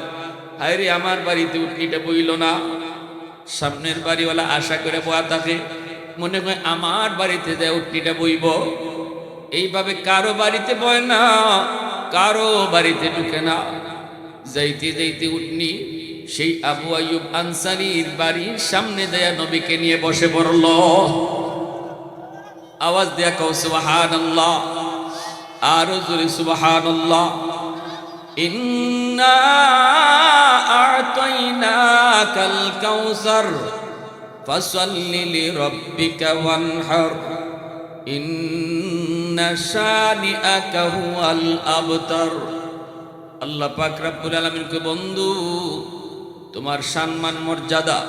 হায় রে আমার বাড়িতে উটনিটা বইল না। সামনের বাড়িওয়ালা আশা করে বয়া থাকে, মনে হয় আমার বাড়িতে যায় উটনিটা বইব। এইভাবে কারো বাড়িতে বয় না, কারো বাড়িতে ঢুকে না। যাইতে যাইতে উটনি সেই আবু আইয়ুব আনসারীর বাড়ির সামনে দেয়া নবীকে নিয়ে বসে পড়ল। আওয়াজ দেয়া কও সুবহানাল্লাহ, আরো জোরে সুবহানাল্লাহ। ইন্না আ'তাইনাকাল কাউসার ফাসাল্লি লিরাব্বিকা ওয়ানহার ইন্না শানিআকা হুয়াল আবতার। আল্লাহ পাক রব্বুল আলামিন কে, বন্ধু তোমার সম্মান মর্যাদা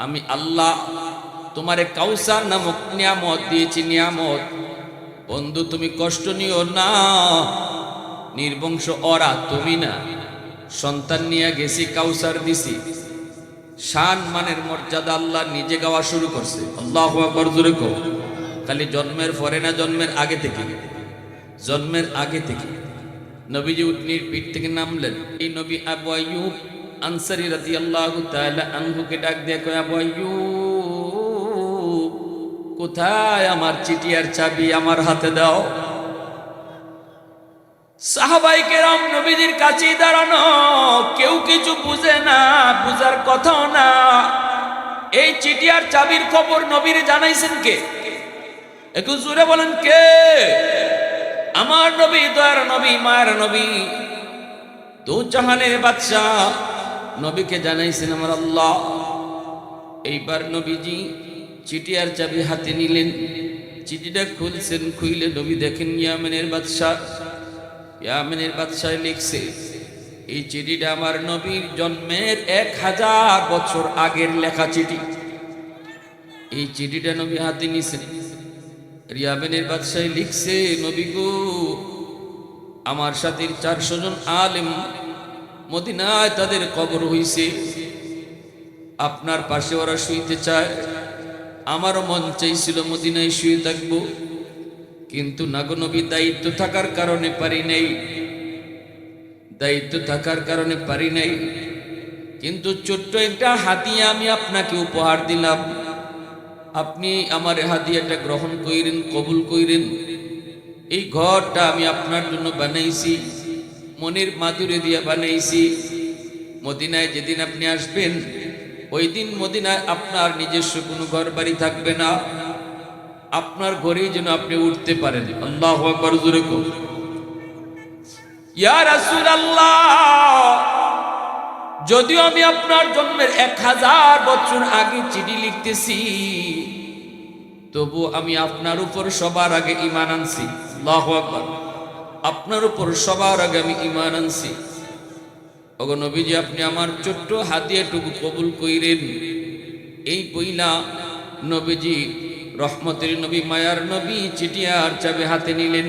আমি আল্লাহ তোমারে কাউসার নামক নিয়ামত দিয়েছি। নিয়ামত বন্ধু, তুমি কষ্ট নিও না। নির্বংশ ওরা, তুমি না। সন্তান নিয়ে গেছি, কাউসার দিছি। শান মানের মর্যাদা আল্লাহ নিজে গাওয়া শুরু করছে। আল্লাহু আকবার জোরে কও। খালি জন্মের পরে না, জন্মের আগে থেকে। জন্মের আগে থেকে নবীজি উটনির পিঠ থেকে নামলেন। এই নবী আবু আইয়ুব আনসারী রাদিয়াল্লাহু তাআলা আনহুকে ডাক দিয়ে কয়, আবু আইয়ুব কোথায় আমার চিঠি আর চাবি, আমার হাতে দাও। সাহাবায়ে কেরাম নবীজির কাছে দাঁড়ানো, কেউ কিছু বুঝে না, বুঝার কথাও না। এই চিঠি আর চাবির খবর নবীরে জানাইছেন কে? একটু জোরে বলেন কে? আমার নবী, দয়ার নবী, মায়ের নবী, দু জাহানের বাদশাহ নবীকে জানাইছেন আমার আল্লাহ। এইবার নবীজি চিঠি আর চাবি হাতে নিলেন। চিঠিটা খুলছেন, খুইলে নবী দেখেন ইয়ামেনের বাদশাহ। ইয়ামেনের বাদশাহ লিখছে, এই চিঠিটা আমার নবীর জন্মের 1000 বছর আগের লেখা চিঠি। এই চিঠিটা নবী হাতে নিছেন। ইয়ামেনের বাদশাহ লিখছে, নবী গো আমার সাথে 400 জন আলেম মদিনায় তাদের কবর হইছে, আপনার পাশে ওরা শুইতে চায়। আমারও মন চাইছিল মদিনায় শুয়ে থাকবো, কিন্তু নাগো নবী দায়িত্ব থাকার কারণে পারি নাই, দায়িত্ব থাকার কারণে পারি নাই। কিন্তু ছোট্ট একটা হাদিয়া আমি আপনাকে উপহার দিলাম, আপনি আমার হাদিয়াটা গ্রহণ কইরেন, কবুল কইরেন। এই ঘরটা আমি আপনার জন্য বানাইছি, মনের মাধুরী দিয়া বানাইছি। মদিনায় যেদিন আপনি আসবেন, ওই দিন মদিনায় আপনার নিজস্ব কোনো ঘর বাড়ি থাকবে না, আপনার ঘরেই যেন আপনি উঠতে পারেন। আল্লাহু আকবার জোরে কও। ইয়া রাসূলুল্লাহ, যদিও আমি আপনার জন্মের 1000 বছর আগে চিঠি লিখতেছি, তবু আমি আপনার উপর সবার আগে ঈমান আনছি। আল্লাহু আকবার। আপনার উপর সবার আগে আমি ঈমান আনছি। ওগো নবীজি আপনি আমার ছোট্ট হাদিয়াটুকু কবুল কইরেন। এই বইলা নবীজি রহমতের নবী মায়ার নবী চিঠিয়ার চাবি হাতে নিলেন।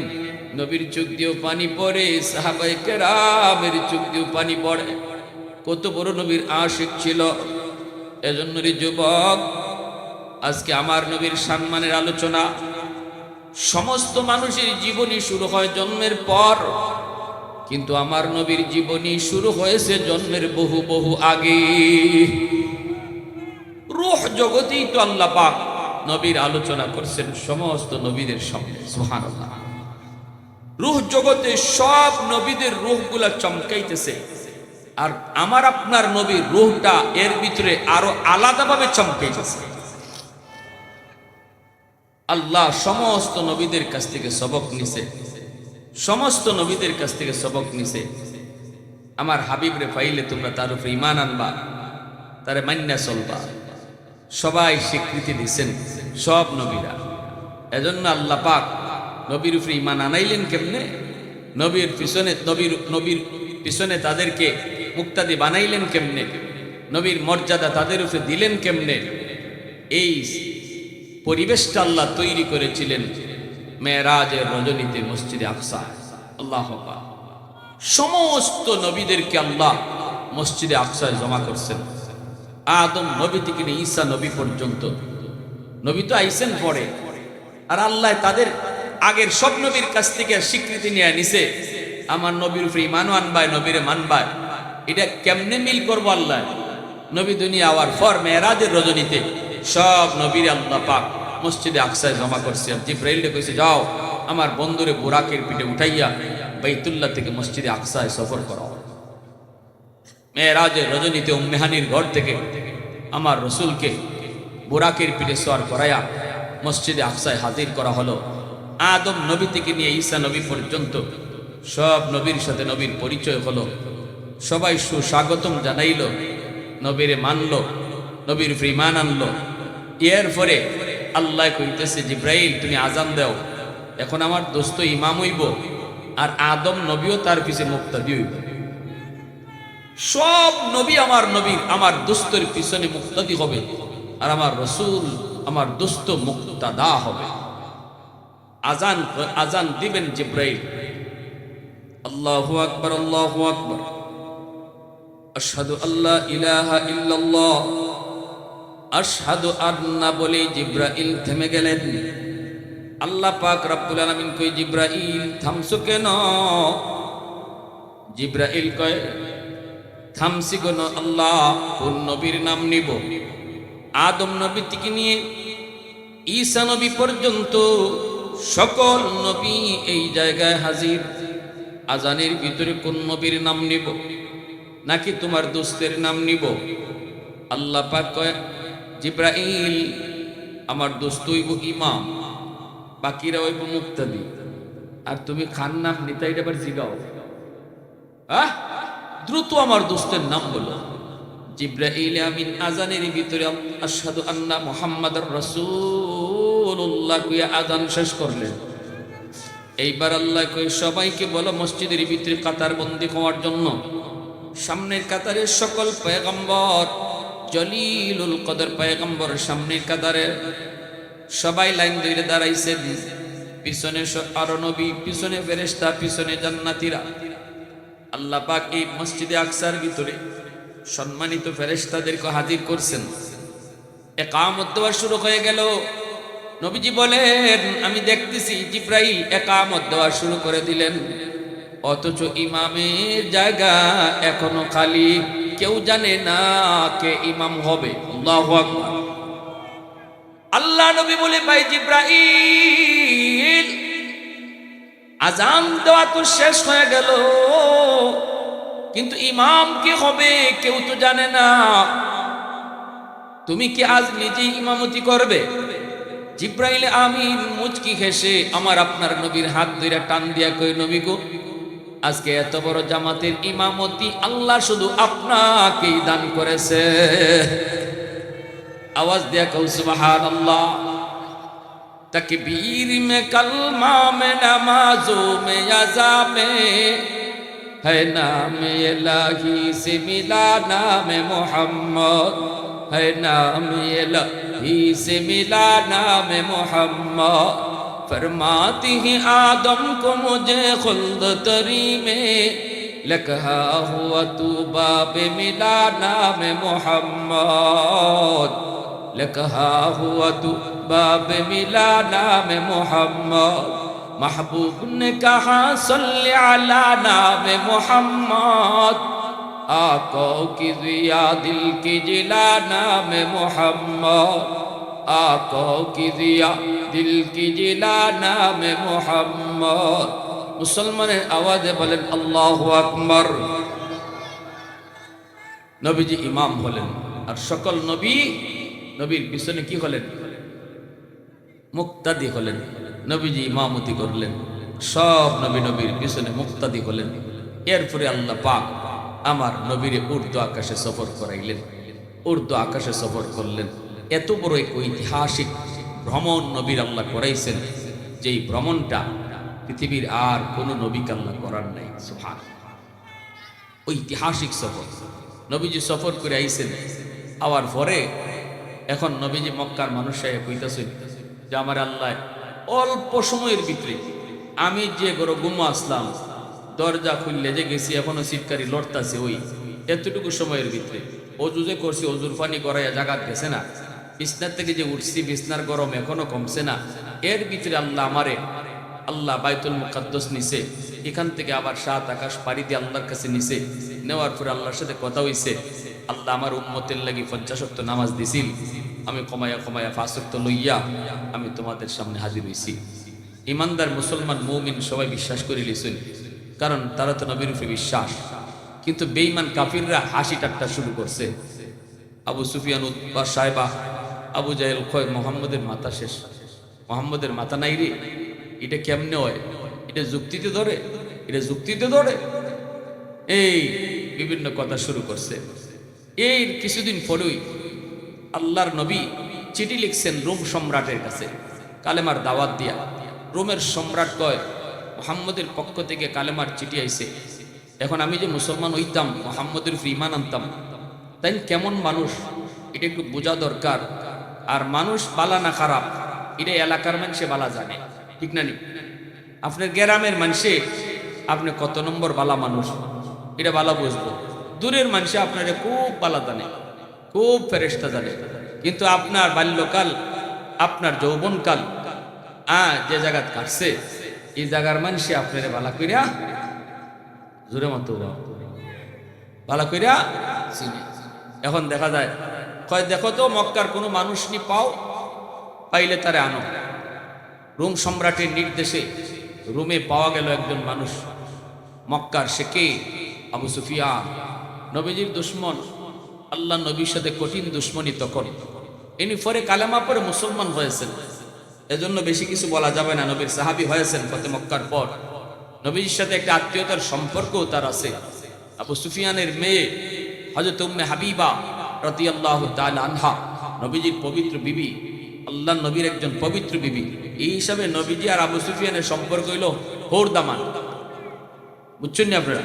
নবীর চোখ দিয়েও পানি পড়ে, সাহাবায়ে কেরামের চোখ দিয়েও পানি পড়ে। কত বড় নবীর আশিক ছিল। এজন্য রে যুবক, আজকে আমার নবীর সম্মানের আলোচনা। সমস্ত মানুষের জীবনী শুরু হয় জন্মের পর, কিন্তু আমার নবীর জীবনী শুরু হয়েছে জন্মের বহু বহু আগে। রূহ জগতেই তো আল্লাহ পাক নবীর আলোচনা করছেন সমস্ত নবীদের সামনে। সুবহানাল্লাহ। রূহ জগতে সব নবীদের রূহগুলা চমকাইতেছে, আর আমার আপনার নবীর রূহটা এর ভিতরে আরো আলাদাভাবে চমকাইতেছে। আল্লাহ সমস্ত নবীদের কাছ থেকে সবক নিছে, সমস্ত নবীদের কাছ থেকে সবক নিছে। আমার হাবিবরে পাইলে তোমরা তার উপরে ঈমান আনবা, তারে মান্না চলবা। সবাই স্বীকৃতি দিচ্ছেন সব নবীরা। এজন্য আল্লাহ পাক নবীর উপরে ঈমান আনাইলেন কেমনে, নবীর পিছনে তাদেরকে মুক্তাদি বানাইলেন কেমনে, নবীর মর্যাদা তাদের উপরে দিলেন কেমনে, এই পরিবেশটা আল্লাহ তৈরি করেছিলেন মেরাজের রজনীতে মসজিদে আকসা। আল্লাহু আকবার। সমস্ত নবীদেরকে আল্লাহ মসজিদে আকসায় জমা করছেন। আদম নবী থেকে নিয়ে ঈসা নবী পর্যন্ত। নবী তো আইসেন পরে, আর আল্লাহ তাদের আগের সব নবীর কাছ থেকে স্বীকৃতি নিয়ে নিছে। আমার নবীর উপরে ঈমান আনবায়, নবীরে মানবায়। এটা কেমনে মিল করবো আল্লাহ? নবী দুনিয়া আওয়ার পর মেরাজের রজনীতে সব নবীর আল্লাহ পাক মসজিদে আকসায় জমা করছে। জিবরাইলে কইছে, যাও আমার বন্ধুরে বুরাকের পিঠে উঠাইয়া বাইতুল্লাহ থেকে মসজিদে আকসায় সফর করাও। মেরাজের রজনীতে উম্মে হানির ঘর থেকে আমার রসুলকে বুরাকের পিঠে সওয়ার করাইয়া মসজিদে আকসায় হাজির করা হলো। আদম নবী থেকে নিয়ে ঈসা নবী পর্যন্ত সব নবীর সাথে নবীর পরিচয় হলো। সবাই সুস্বাগতম জানাইল, নবীরে মানল, নবীর উপরে ঈমান আনলো। এর পরে আল্লাহ কইতেছে, জিব্রাইল তুমি আজান দাও, এখন আমার দোস্ত ইমাম হইব, আর আদম নবীও তার পিছে মুক্তাদি হইব। সব নবী আমার নবীর আমার দোস্তের পিছনে মুক্তাদি হবে, আর আমার রসুল আমার দোস্ত মুক্তাদা হবে। আজান দিবেন জিব্রাইল। আল্লাহু আকবার, আল্লাহু আকবার, আশহাদু আল্লা ইলাহা ইল্লাল্লাহ, আশহাদু আন্না বলে জিব্রাইল থেমে গেলেন। আল্লাহ পাক রব্বুল আলামিন কই, জিব্রাইল থামছো কেন? জিব্রাইল কয়, থামছি কেন আল্লাহ, কোন নবীর নাম নিব? আদম নবী থেকে নিয়ে ঈসা নবী পর্যন্ত সকল নবী এই জায়গায় হাজির। আজানের ভিতরে কোন নবীর নাম নিব, নাকি তোমার দোস্তের নাম নিব? আল্লাহ পাক কয়, জিব্রাইল আমার দোস্ত হইব ইমাম, বাকিরা হইব মুক্তাদি, আর তুমি খান নাম নিতে এটা আবার জিগাও। দ্রুত আমার দোস্তের নাম বলো। জিব্রাইল আমিন আজানের ভিতরে আশহাদু আন্না মুহাম্মাদুর রাসূলুল্লাহ কইয়া আজান শেষ করলেন। এইবার আল্লাহ কই, সবাইকে বলো মসজিদের ভিতরে কাতারবন্দি হওয়ার জন্য। সামনের কাতারে সকল পয়গম্বর, জলিলুল কদর পয়গম্বর সামনের কাতারে সবাই লাইন ধরে দাঁড়াইছেন। পিছনে আরো নবী, পিছনে ফেরেশতা, পিছনে জান্নাতীরা। আল্লাহ পাক এই মসজিদে আকসার ভিতরে সম্মানিত ফেরেশতাদেরকে হাজির করছেন। ইকামত দেওয়া শুরু হয়ে গেল। নবীজি বলেন, আমি দেখতেছি জিব্রাইল ইকামত দেওয়া শুরু করে দিলেন, অথচ ইমামের জায়গা এখনো খালি। কেউ জানে না কে ইমাম হবে। আল্লাহু আকবার। আল্লাহ নবী বলে, ভাই জিব্রাইল, আজান দেওয়া তো শেষ হয়ে গেল, কিন্তু ইমাম কে হবে কেউ তো জানে না। তুমি কি আজ নিজেই ইমামতি করবে? জিব্রাইল আমিন মুচকি হেসে আমার আপনার নবীর হাত ধরে টান দিয়া কই, নবী গো, আজকে এত বড় জামাতের ইমামতি আল্লাহ শুধু আপনাকেই দান করেছে। आवाज दिया कहो सुभान अल्लाह। तकबीर में, कलमा में, नमाजों में, अज़ा में, है नाम इलाही से मिला नाम मोहम्मद, है नाम इलाही से मिला नाम मोहम्मद। फरमाती हैं आदम को मुझे खुल्द तरी में, लिखा हुआ तू बाब मिला नाम मोहम्मद, लिखा हुआ तू बाब मिला नाम मोहम्मद। महबूब ने कहा सल्ले अला नाम मोहम्मद, आका की जिया दिल की जिला नाम मोहम्मद, आका की जिया दिल की जिला नाम मोहम्मद। मुसलमाনের আওয়াজে বলেন আল্লাহু আকবার। নবীজি ইমাম হলেন, আর সকল নবীর পিছনে কি হলেন? মুক্তাদি হলেন। নবীজি ইমামতি করলেন, সব নবীর পিছনে মুক্তাদি হলেন। এরপরে আল্লাহ পাক আমার নবীরে উর্দু আকাশে সফর করাইলেন, উর্দু আকাশে সফর করলেন। এত বড় এক ঐতিহাসিক ভ্রমণ নবীর আল্লাহ করাইছেন, যেই ভ্রমণটা পৃথিবীর আর কোন নবীকে আল্লাহ করার নাই। সুবহানাল্লাহ, ঐতিহাসিক সফর নবীজি সফর করে আইছেন। আওয়ার পরে এখন নবীজি মক্কার মানুষ কইতাছেন যে আমার আল্লাহ অল্প সময়ের ভিতরে আমি যে গরো গুমো আসলাম, দরজা খুললে যে গেছি এখনো সিটকারি লড়তাছে, ওই এতটুকু সময়ের ভিতরে অজু যে করছি, অজুর পানি গড়াইয়া জাগাত গেছে না, বিছনার থেকে যে উঠছি বিছনার গরম এখনো কমছে না। এর ভিতরে আল্লাহ বাইতুল মুকাদ্দাস নিছে, এখান থেকে আবার 7 আকাশ পাড়ি দিয়ে আল্লাহর কাছে নিছে। নেওয়ার পরে আল্লাহর সাথে কথা হইছে, আল্লাহ আমার উম্মতের লাগি 50 ওয়াক্ত নামাজ দিছিল, আমি কমায়া 5 ওয়াক্ত লইয়া আমি তোমাদের সামনে হাজির হইছি। ইমানদার মুসলমান মুমিন সবাই বিশ্বাস করে লিছেন, কারণ তারা তো নবীর উপরে বিশ্বাস। কিন্তু বেঈমান কাফিররা হাসি ঠাট্টা শুরু করছে। আবু সুফিয়ান উতবা সাহেবা আবু জাহেল কয় মুহাম্মদের মাথা শেষ, মুহাম্মদের মাথা নাই রে, এটা কেমনে হয়, এটা যুক্তিতে ধরে, এটা যুক্তিতে ধরে, এই বিভিন্ন কথা শুরু করছে। এই কিছুদিন পরেই আল্লাহর নবী চিঠি লিখছেন রোম সম্রাটের কাছে কালেমার দাওয়াত দিয়া। রোমের সম্রাট কয় মুহাম্মদের পক্ষ থেকে কালেমার চিঠি আইছে, এখন আমি যে মুসলমান হইতাম, মুহাম্মদের উপর ঈমান আনতাম, তাই কেমন মানুষ এটা একটু বোঝা দরকার। আর মানুষ বালা না খারাপ এটা এলাকার মানুষে বালা জানে, ঠিক না নি? আপনার গ্রামের মানুষে আপনি কত নম্বর বালা মানুষ এটা বালা বুঝবো, দূরের মানুষে আপনার খুব বালা জানে, খুব ফেরেশতা জানে। কিন্তু আপনার বাল্যকাল, আপনার যৌবনকাল যে জায়গাত কাটছে, এই জায়গার মানুষে আপনার বালা কইরা জোরে মতো বালা কইরা চিনে। এখন দেখা যায় কয় দেখো তো মক্কার কোনো মানুষ নি পাও, পাইলে তারে আনো। রোম সম্রাটের নির্দেশে রোমে পাওয়া গেল একজন মানুষ মক্কার, সে কে? আবু সুফিয়ান, নবীজির দুশমন, আল্লাহ নবীর সাথে কঠিন দুশমনী। তখন ইনি পরে কালেমা পরে মুসলমান হয়েছেন, এজন্য বেশি কিছু বলা যাবে না। নবীর সাহাবী হয়েছেন ফতে মক্কার পর, নবীজির সাথে একটা আত্মীয়তার সম্পর্কও তার আছে। আবু সুফিয়ানের মেয়ে হযরত উম্মে হাবিবা রাদিয়াল্লাহু তাআলা আনহা, নবীজির পবিত্র বিবি, আল্লাহ নবীর একজন পবিত্র বিবি। এই হিসাবে নবীজি আর আবু সুফিয়ানের সম্পর্ক হইল হোর দামান, বুঝছেন না আপনারা?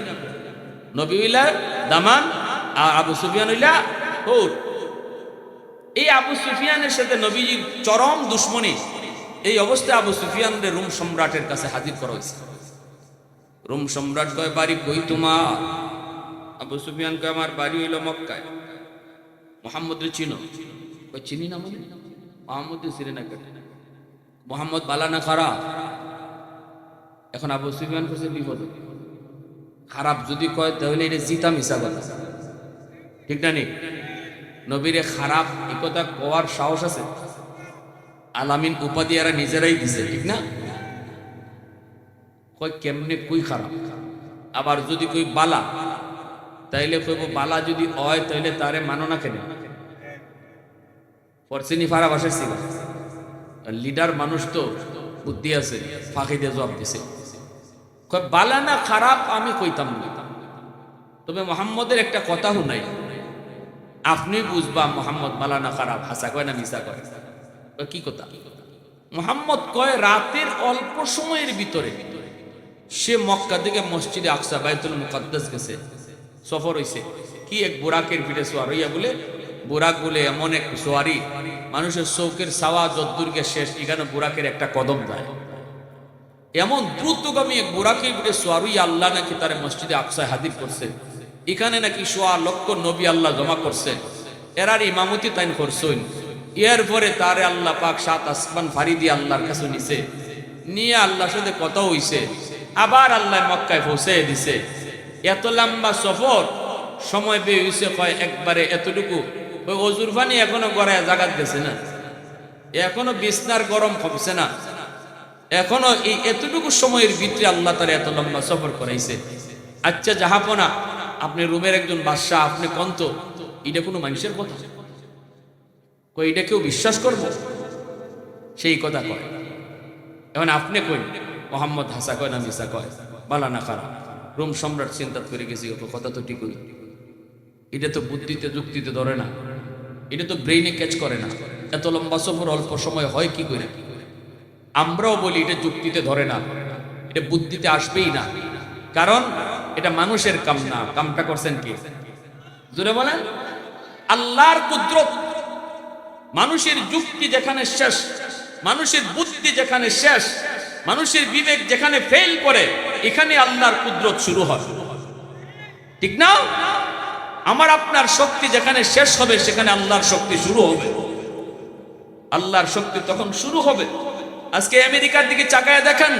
নবী হইলা দামান আর আবু সুফিয়ান হইলা হোর। এই আবু সুফিয়ানের সাথে নবীজির চরম দুশ্মনী। এই অবস্থায় আবু সুফিয়ানদের রোম সম্রাটের কাছে হাজির করা হয়েছে। রোম সম্রাট কয় বাড়ি কই তোমার? আবু সুফিয়ান কয় আমার বাড়ি হইল মক্কায়। মুহাম্মদের চিনো? কয় চিনি না। মানে মুহাম্মদের চিনে না কেন? মুহাম্মদ বালা না খারাপ? এখন আবু সুফিয়ান কাছে বিপদ, খারাপ যদি কয় তাহলে এটা জিতা মিশা কথা, ঠিক না? নি নবীরে খারাপ এই কথা কোয়ার সাহস আছে? আলামিন উপাধি এরা নিজেরাই দিছে, ঠিক না? কয় কেমনে কই খারাপ? আবার যদি কই বালা, তাইলে কইব বালা যদি হয় তাইলে তারে মানো না কেন? পরছিনি ফারা ভাষার ছিল লিডার মানুষ তো বুদ্ধি আছে, ফাঁকি দিয়ে জবাব দিছে। কয় বালা না খারাপ আমি কইতাম না, তবে মোহাম্মদের একটা কথা শুনাই, আপনি বুঝবা মোহাম্মদ বালা না খারাপ, হাসা কয় না মিশা কয়? কি কথা? মোহাম্মদ কয় রাতের অল্প সময়ের ভিতরে সে মক্কা থেকে মসজিদে আকসা বাইতুল মুকাদ্দাস গেছে, সফর হইছে। কি এক বুরাকের পিঠে সোয়ার হইয়া বলে, বুরাক বলে এমন এক সোয়ারি, মানুষের চৌকের সাওয়া যদ্দুরকে শেষ, এখানে বুরাকের একটা কদম যায়। এমন দ্রুতগামী এক বুরাকের পিঠে সোয়ার হইয়া আল্লাহ নাকি তার মসজিদে আকসায় হাজির করছে। এখানে নাকি 1.25 লক্ষ নবী আল্লাহ জমা করছে, এরার ইমামতি তাইন করছেন। এরপরে তারে আল্লাহ পাক 7 আসমান ফাড়ি দিয়ে আল্লাহর কাছে নিছে, নিয়ে আল্লাহর সাথে কথা হইছে, আবার আল্লাহ মক্কায় পৌঁছে দিছে। এত লম্বা সফর সময় বের হইছে কয় একবারে এতটুকু, ওই অজুর পানি এখনো গড়ায় জাগাত গেছে না, এখনো বিছনার গরম কমছে না, এখনো এই এতটুকু সময়ের ভিতরে আল্লাহ তার এত লম্বা সফর করাইছে। আচ্ছা জাহাপনা, আপনি রুমের একজন বাদশাহ, আপনি কন্ত এটা কোনো মানুষের কথা কই, এটা কেউ বিশ্বাস করবো? সেই কথা কয়। এখন আপনি কই মোহাম্মদ হাসা কয় না মিসা কয়, বালা না খারাপ, রোম সম্রাট চিন্তা করে গেছি, কথা তো ঠিকই। এটা তো বুদ্ধিতে যুক্তিতে ধরে না, এটা তো ব্রেইনে ক্যাচ করে না। এত লম্বা সফর অল্প সময় হয় কি করে? আমরাও বলি এটা যুক্তিতে ধরে না, এটা বুদ্ধিতে আসবেই না, কারণ এটা মানুষের কাম না। কামটা করছেন কি? জোরে বলেন। আল্লাহর কুদরত। মানুষের যুক্তি যেখানে শেষ, মানুষের বুদ্ধি যেখানে শেষ, মানুষের বিবেক যেখানে ফেল করে, এখানে আল্লাহর কুদরত শুরু হয়, ঠিক না? আমার আপনার শক্তি যেখানে শেষ হবে, সেখানে আল্লাহর শক্তি শুরু হবে। আল্লাহর শক্তি তখন শুরু হবে। আজকে আমেরিকার দিকে তাকায় দেখেন,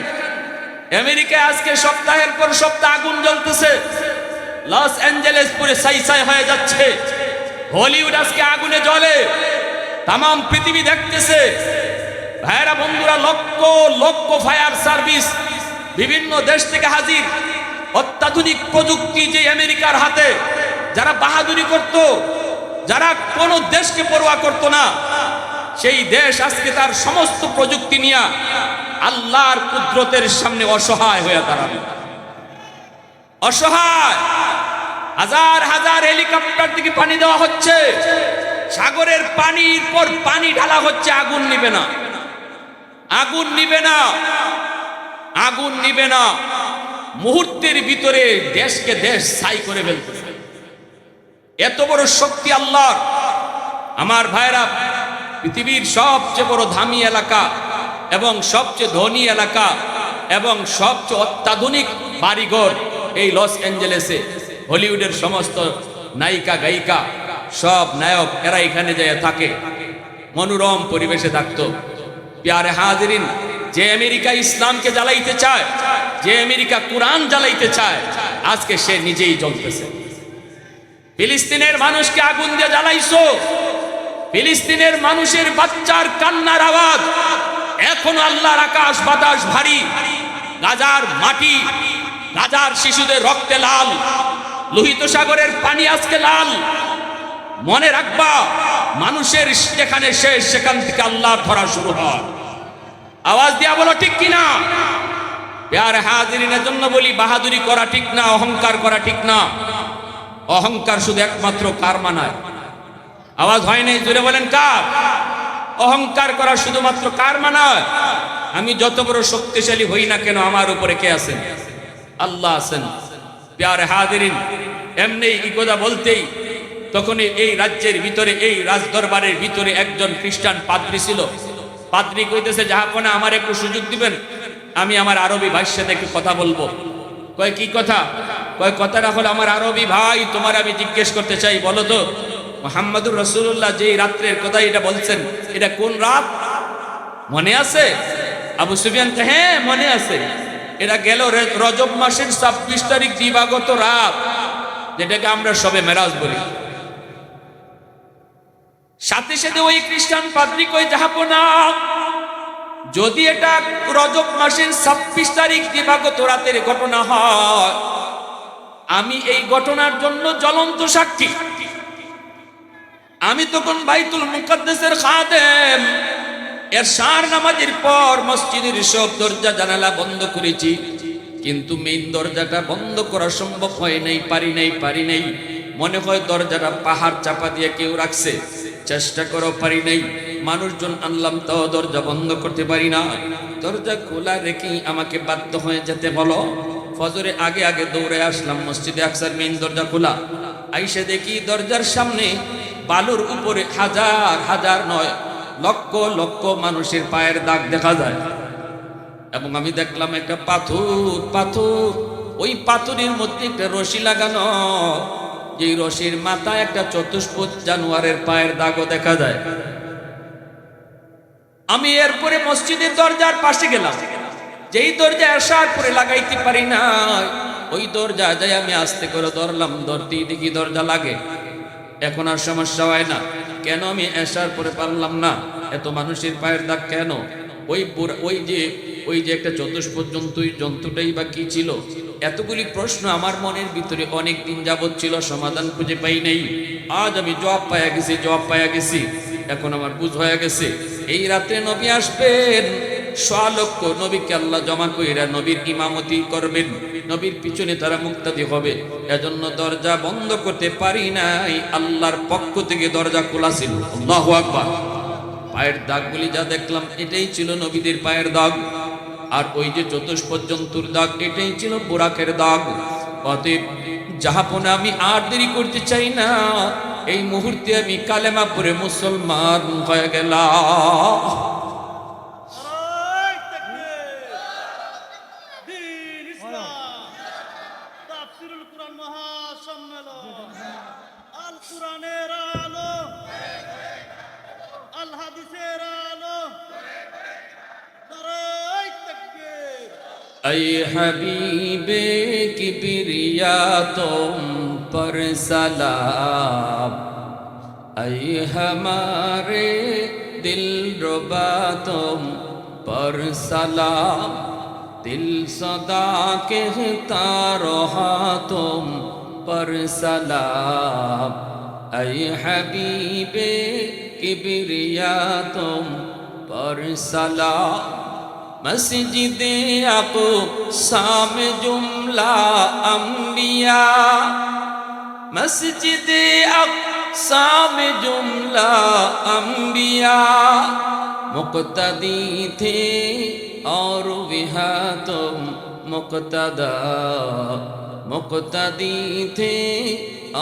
আমেরিকায় আজকে সপ্তাহের পর সপ্তাহ আগুন জ্বলতেছে, লস অ্যাঞ্জেলেস পুরো ছাই ছাই হয়ে যাচ্ছে, হলিউড আজকে আগুনে জ্বলে, তাম পৃথিবী দেখতেছে। ভাইরা বন্ধুরা, লক্ষ লক্ষ ফায়ার সার্ভিস বিভিন্ন দেশ থেকে হাজির। অত্যাধুনিক প্রযুক্তি যে আমেরিকার হাতে, যারা বাহাদুরি করত, যারা কোনো দেশকে পরোয়া করত না, সেই দেশ আজকে তার সমস্ত প্রযুক্তি নিয়ে আল্লাহর কুদরতের সামনে অসহায় হয়ে দাঁড়াবে। অসহায়। হাজার হাজার হেলিকপ্টার থেকে পানি দেওয়া হচ্ছে, সাগরের পানির পর পানি ঢালা হচ্ছে, আগুন নিবে না, আগুন নিবে না, আগুন নিবে না। মুহূর্তের ভিতরে দেশকে দেশ ছাই করে ফেলতেছে। এত বড় শক্তি আল্লাহর। আমার ভাইরা, পৃথিবীর সবচেয়ে বড় দামি এলাকা এবং সবচেয়ে ধনী এলাকা এবং সবচেয়ে অত্যাধুনিক বাড়িঘর এই লস অ্যাঞ্জেলেসে। হলিউডের সমস্ত নায়িকা গায়িকা, সব নায়ক এরা এখানে যায় থাকে, মনোরম পরিবেশে থাকতো। প্যারে হাজিরিন, যে আমেরিকা ইসলামকে জ্বালাইতে চায়, যে আমেরিকা কোরআন জ্বালাইতে চায়, আজকে সে নিজেই জ্বলতেছে। ফিলিস্তিনের মানুষকে আগুন দিয়ে জ্বালাইছো, ফিলিস্তিনের মানুষের বাচ্চার কান্নার আওয়াজ এখনো আল্লাহর আকাশ বাতাস ভারী। গাজার মাটি, গাজার শিশুদের রক্তে লাল, লোহিত সাগরের পানি আজকে লাল। মনে রাখবা, মানুষের যেখানে শেষ, সেখান থেকে আল্লাহর ধরা শুরু হয়। আওয়াজ দিয়া বলো ঠিক কিনা? প্যারে হাজিরিনের জন্য বলি, বাহাদুরি করা ঠিক না, অহংকার করা ঠিক না। অহংকার শুধু একমাত্র কার মানায়? আওয়াজ হয় নাই, জোরে বলেন কার? অহংকার করা শুধুমাত্র কার মানায়? আমি যত বড় শক্তিশালী হই না কেন, আমার উপরে কে আছেন? আল্লাহ আছেন। প্যারে হাজিরিন, এমনি এই কথা বলতেই তখনই এই রাজ্যের ভিতরে, এই রাজদরবারের ভিতরে একজন খ্রিস্টান পাদ্রী ছিল। পাদ্রী কইতেছে, জাহাপনা আমার একটু সুযোগ দিবেন, আমি আমার আরবি ভাইয়ের সাথে একটু কথা বলবো। কয় কি কথা? কয় কথাটা হলো, আমার আরবি ভাই, তোমার আমি জিজ্ঞেস করতে চাই, বলো তো মুহাম্মদুর রাসূলুল্লাহ যে রাত্রের কথা এটা বলছেন, এটা কোন রাত মনে আছে? আবু সুফিয়ান কে, হ্যাঁ মনে আছে, এটা গেল রজব মাসের 26 তারিখ দিবাগত রাত, যেটাকে আমরা সবে মেরাজ বলি। সাথে সাথে ওই খ্রিস্টান পাদ্রী কই, জাহাপনা যদি এটা রজব মাসের 26 তারিখ দিবাগত রাতের ঘটনা হয়, আমি এই ঘটনার জন্য জ্বলন্ত সাক্ষী। আমি তখন বাইতুল মুকাদ্দাসের খাদেম, এশার নামাজের পর মসজিদের সব দরজা জানালা বন্ধ করেছি, কিন্তু মেইন দরজাটা বন্ধ করা সম্ভব হয় নাই, পারি নাই। মনে হয় দরজাটা পাহাড় চাপা দিয়ে কেউ রাখছে, চেষ্টা করো, পারি নাই। মানুষজন আনলাম, তাও দরজা বন্ধ করতে পারি না। দরজা খোলা রেখেই আমাকে বাধ্য হয়ে যেতে বলো। ফজরে আগে আগে দৌড়ে আসলাম, মসজিদে আকসার মেইন দরজা খোলা। আইসে দেখি দরজার সামনে বালুর উপরে হাজার হাজার নয় লক্ষ লক্ষ মানুষের পায়ের দাগ দেখা যায়। এবং আমি দেখলাম একটা পাথর, ওই পাথরের মধ্যে একটা রশি লাগানো, যেই রশির মাথায় একটা চতুষ্পদ জানোয়ারের পায়ের দাগও দেখা যায়। আমি এরপরে মসজিদের দরজার পাশে গেলাম, যেই দরজা আসার পরে লাগাইতে পারি না, ওই দরজা যাই আমি আস্তে করে ধরলাম, ধরতেই দেখি দরজা লাগে। এখন আর সমস্যা হয় না। কেন আমি আসার পরে পারলাম না? এত মানুষের পায়ের দাগ কেন? ওই যে একটা চতুষ্পদ জন্তুটাই বা কি ছিল? এতগুলি প্রশ্ন আমার মনের ভিতরে অনেক দিন যাবৎ ছিল, সমাধান খুঁজে পাই নাই। আজ আমি জবাব পাইয়া গেছি। এখন আমার বুঝ হয়ে গেছে, এই রাত্রে নবী আসবেন। 100 লক্ষ নবীকে আল্লাহ জমা কইরা নবীর ইমামতি করবেন, নবীর পিছনে তারা মুক্তাদি হবে। এজন্য দরজা বন্ধ করতে পারি নাই, আল্লাহর পক্ষ থেকে দরজা খোলা ছিল। আল্লাহু আকবার। পায়ের দাগগুলি যা দেখলাম, এটাই ছিল নবীদের পায়ের দাগ। আর ওই যে চতুষ্পদ জন্তুর দাগ, এটাই ছিল বুরাকের দাগ। অতএব জাহাপনে আমি আর দেরি করতে চাই না, এই মুহূর্তে আমি কালেমা পড়ে মুসলমান হয়ে গেলাম। ऐ हबीबे किबरिया तुम पर सलाम, ऐ हमारे दिल रुबा तुम पर सलाम, दिल सदा कहता रहा तुम पर सलाम, ऐ हबीबे किबरिया तुम पर सलाम। मस्जिदे अक़सा में जुमला अंबिया, मस्जिदे अक़सा में जुमला अंबिया, मुक़्तदी थे और विहा तुम मुक़्तदा, मुक़्तदी थे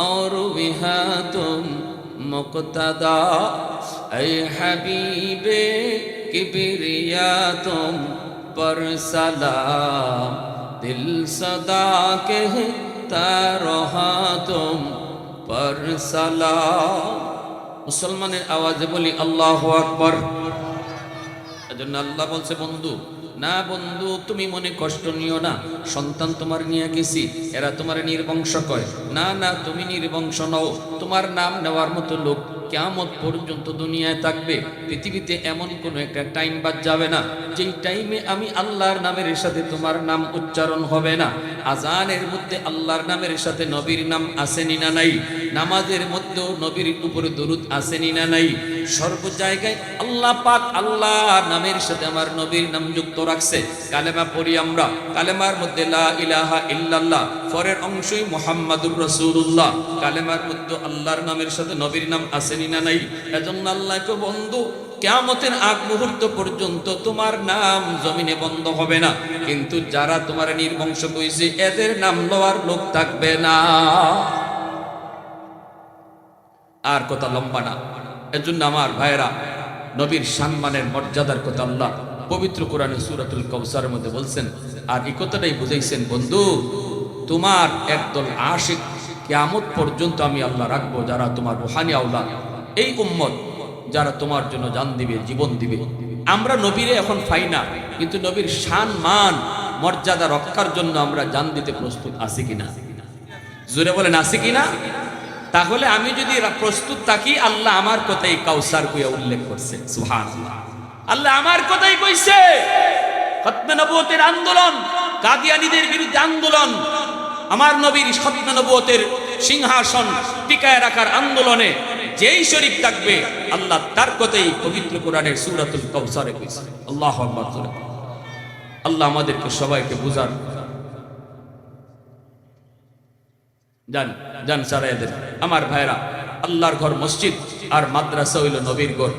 और विहा तुम मुक़्तदा, ऐ हबीबे किबरिया तुम पर सलाम, दिल सदा कहता रहा तुम पर सलाम। मुसलमाনের আওয়াজে বলি আল্লাহু আকবার। এজন্য আল্লাহ বলছে, বন্ধু না বন্ধু, তুমি মনে কষ্ট নিও না, সন্তান তোমার নিয়ে গেছি, এরা তোমার নির্বংশ কয়। না না, তুমি নির্বংশ নও, তোমার নাম নেওয়ার মতো লোক কিয়ামত পর্যন্ত দুনিয়ায় থাকবে। পৃথিবীতে এমন কোন একটা টাইম বাদ যাবে না যেই টাইমে আমি আল্লাহর নামের সাথে তোমার নাম উচ্চারণ হবে না। আজানের মধ্যে আল্লাহর নামের সাথে নবীর নাম আসেনি না নাই? নামাজের মধ্যেও নবীর উপরে দরুদ আসেনি না নাই? সর্ব জায়গায় আল্লাহ পাক আল্লাহর নামের সাথে আমার নবীর নাম যুক্ত রাখছে। কালেমা পড়ি আমরা, কালেমার মধ্যে লা ইলাহা ইল্লাল্লাহ, পরের অংশই মুহাম্মাদুর রাসূলুল্লাহ। কালেমার মধ্যে আল্লাহর নামের সাথে নবীর নাম আসেনি না নাই? এজন্য আল্লাহকে বন্ধু, কিয়ামতের আগ মুহূর্ত পর্যন্ত তোমার নাম জমিনে বন্ধ হবে না, কিন্তু যারা তোমার নির্বংশ কইছে এদের নাম লওয়ার লোক থাকবে না। আর কথা লম্বা না, এজন্য আমার ভাইরা, নবীর সম্মানের মর্যাদার কথা আল্লাহ পবিত্র কোরআনে সূরাতুল কাউসারের মধ্যে বলছেন। আর এই কথাটাই বুঝাইছেন, বন্ধু তোমার একদল আশিক কিয়ামত পর্যন্ত আমি আল্লাহ রাখবো, যারা তোমার রুহানি আওলাদ, এই উম্মত যারা তোমার জন্য জান দিবে, জীবন দিবে। আমরা নবীরে এখন পাই না, কিন্তু নবীর শান মান মর্যাদা রক্ষার জন্য আমরা জান দিতে প্রস্তুত আছি কিনা? জোরে বলেন, আছি কিনা? তাহলে আমি যদি প্রস্তুত থাকি, আল্লাহ আমার কথাই কাউসার কইয়া উল্লেখ করছে। সুবহানাল্লাহ, আল্লাহ আমার কথাই কইছে। খতমে নবুয়তের আন্দোলন, কাদিয়ানীদের বিরুদ্ধে আন্দোলন, আমার নবীর খতমে নবুয়তের সিংহাসন টিকায় রাখার আন্দোলনে যেই শরীক থাকবে, আল্লাহ তার কথাই পবিত্র কোরআনের সূরাতুল কাউসারে কইছে। আল্লাহু আকবার। আল্লাহ আমাদেরকে সবাইকে বুঝান। জান সারায়াদের আমার ভাইরা, আল্লাহর ঘর মসজিদ আর মাদ্রাসা হইল নবীর ঘর।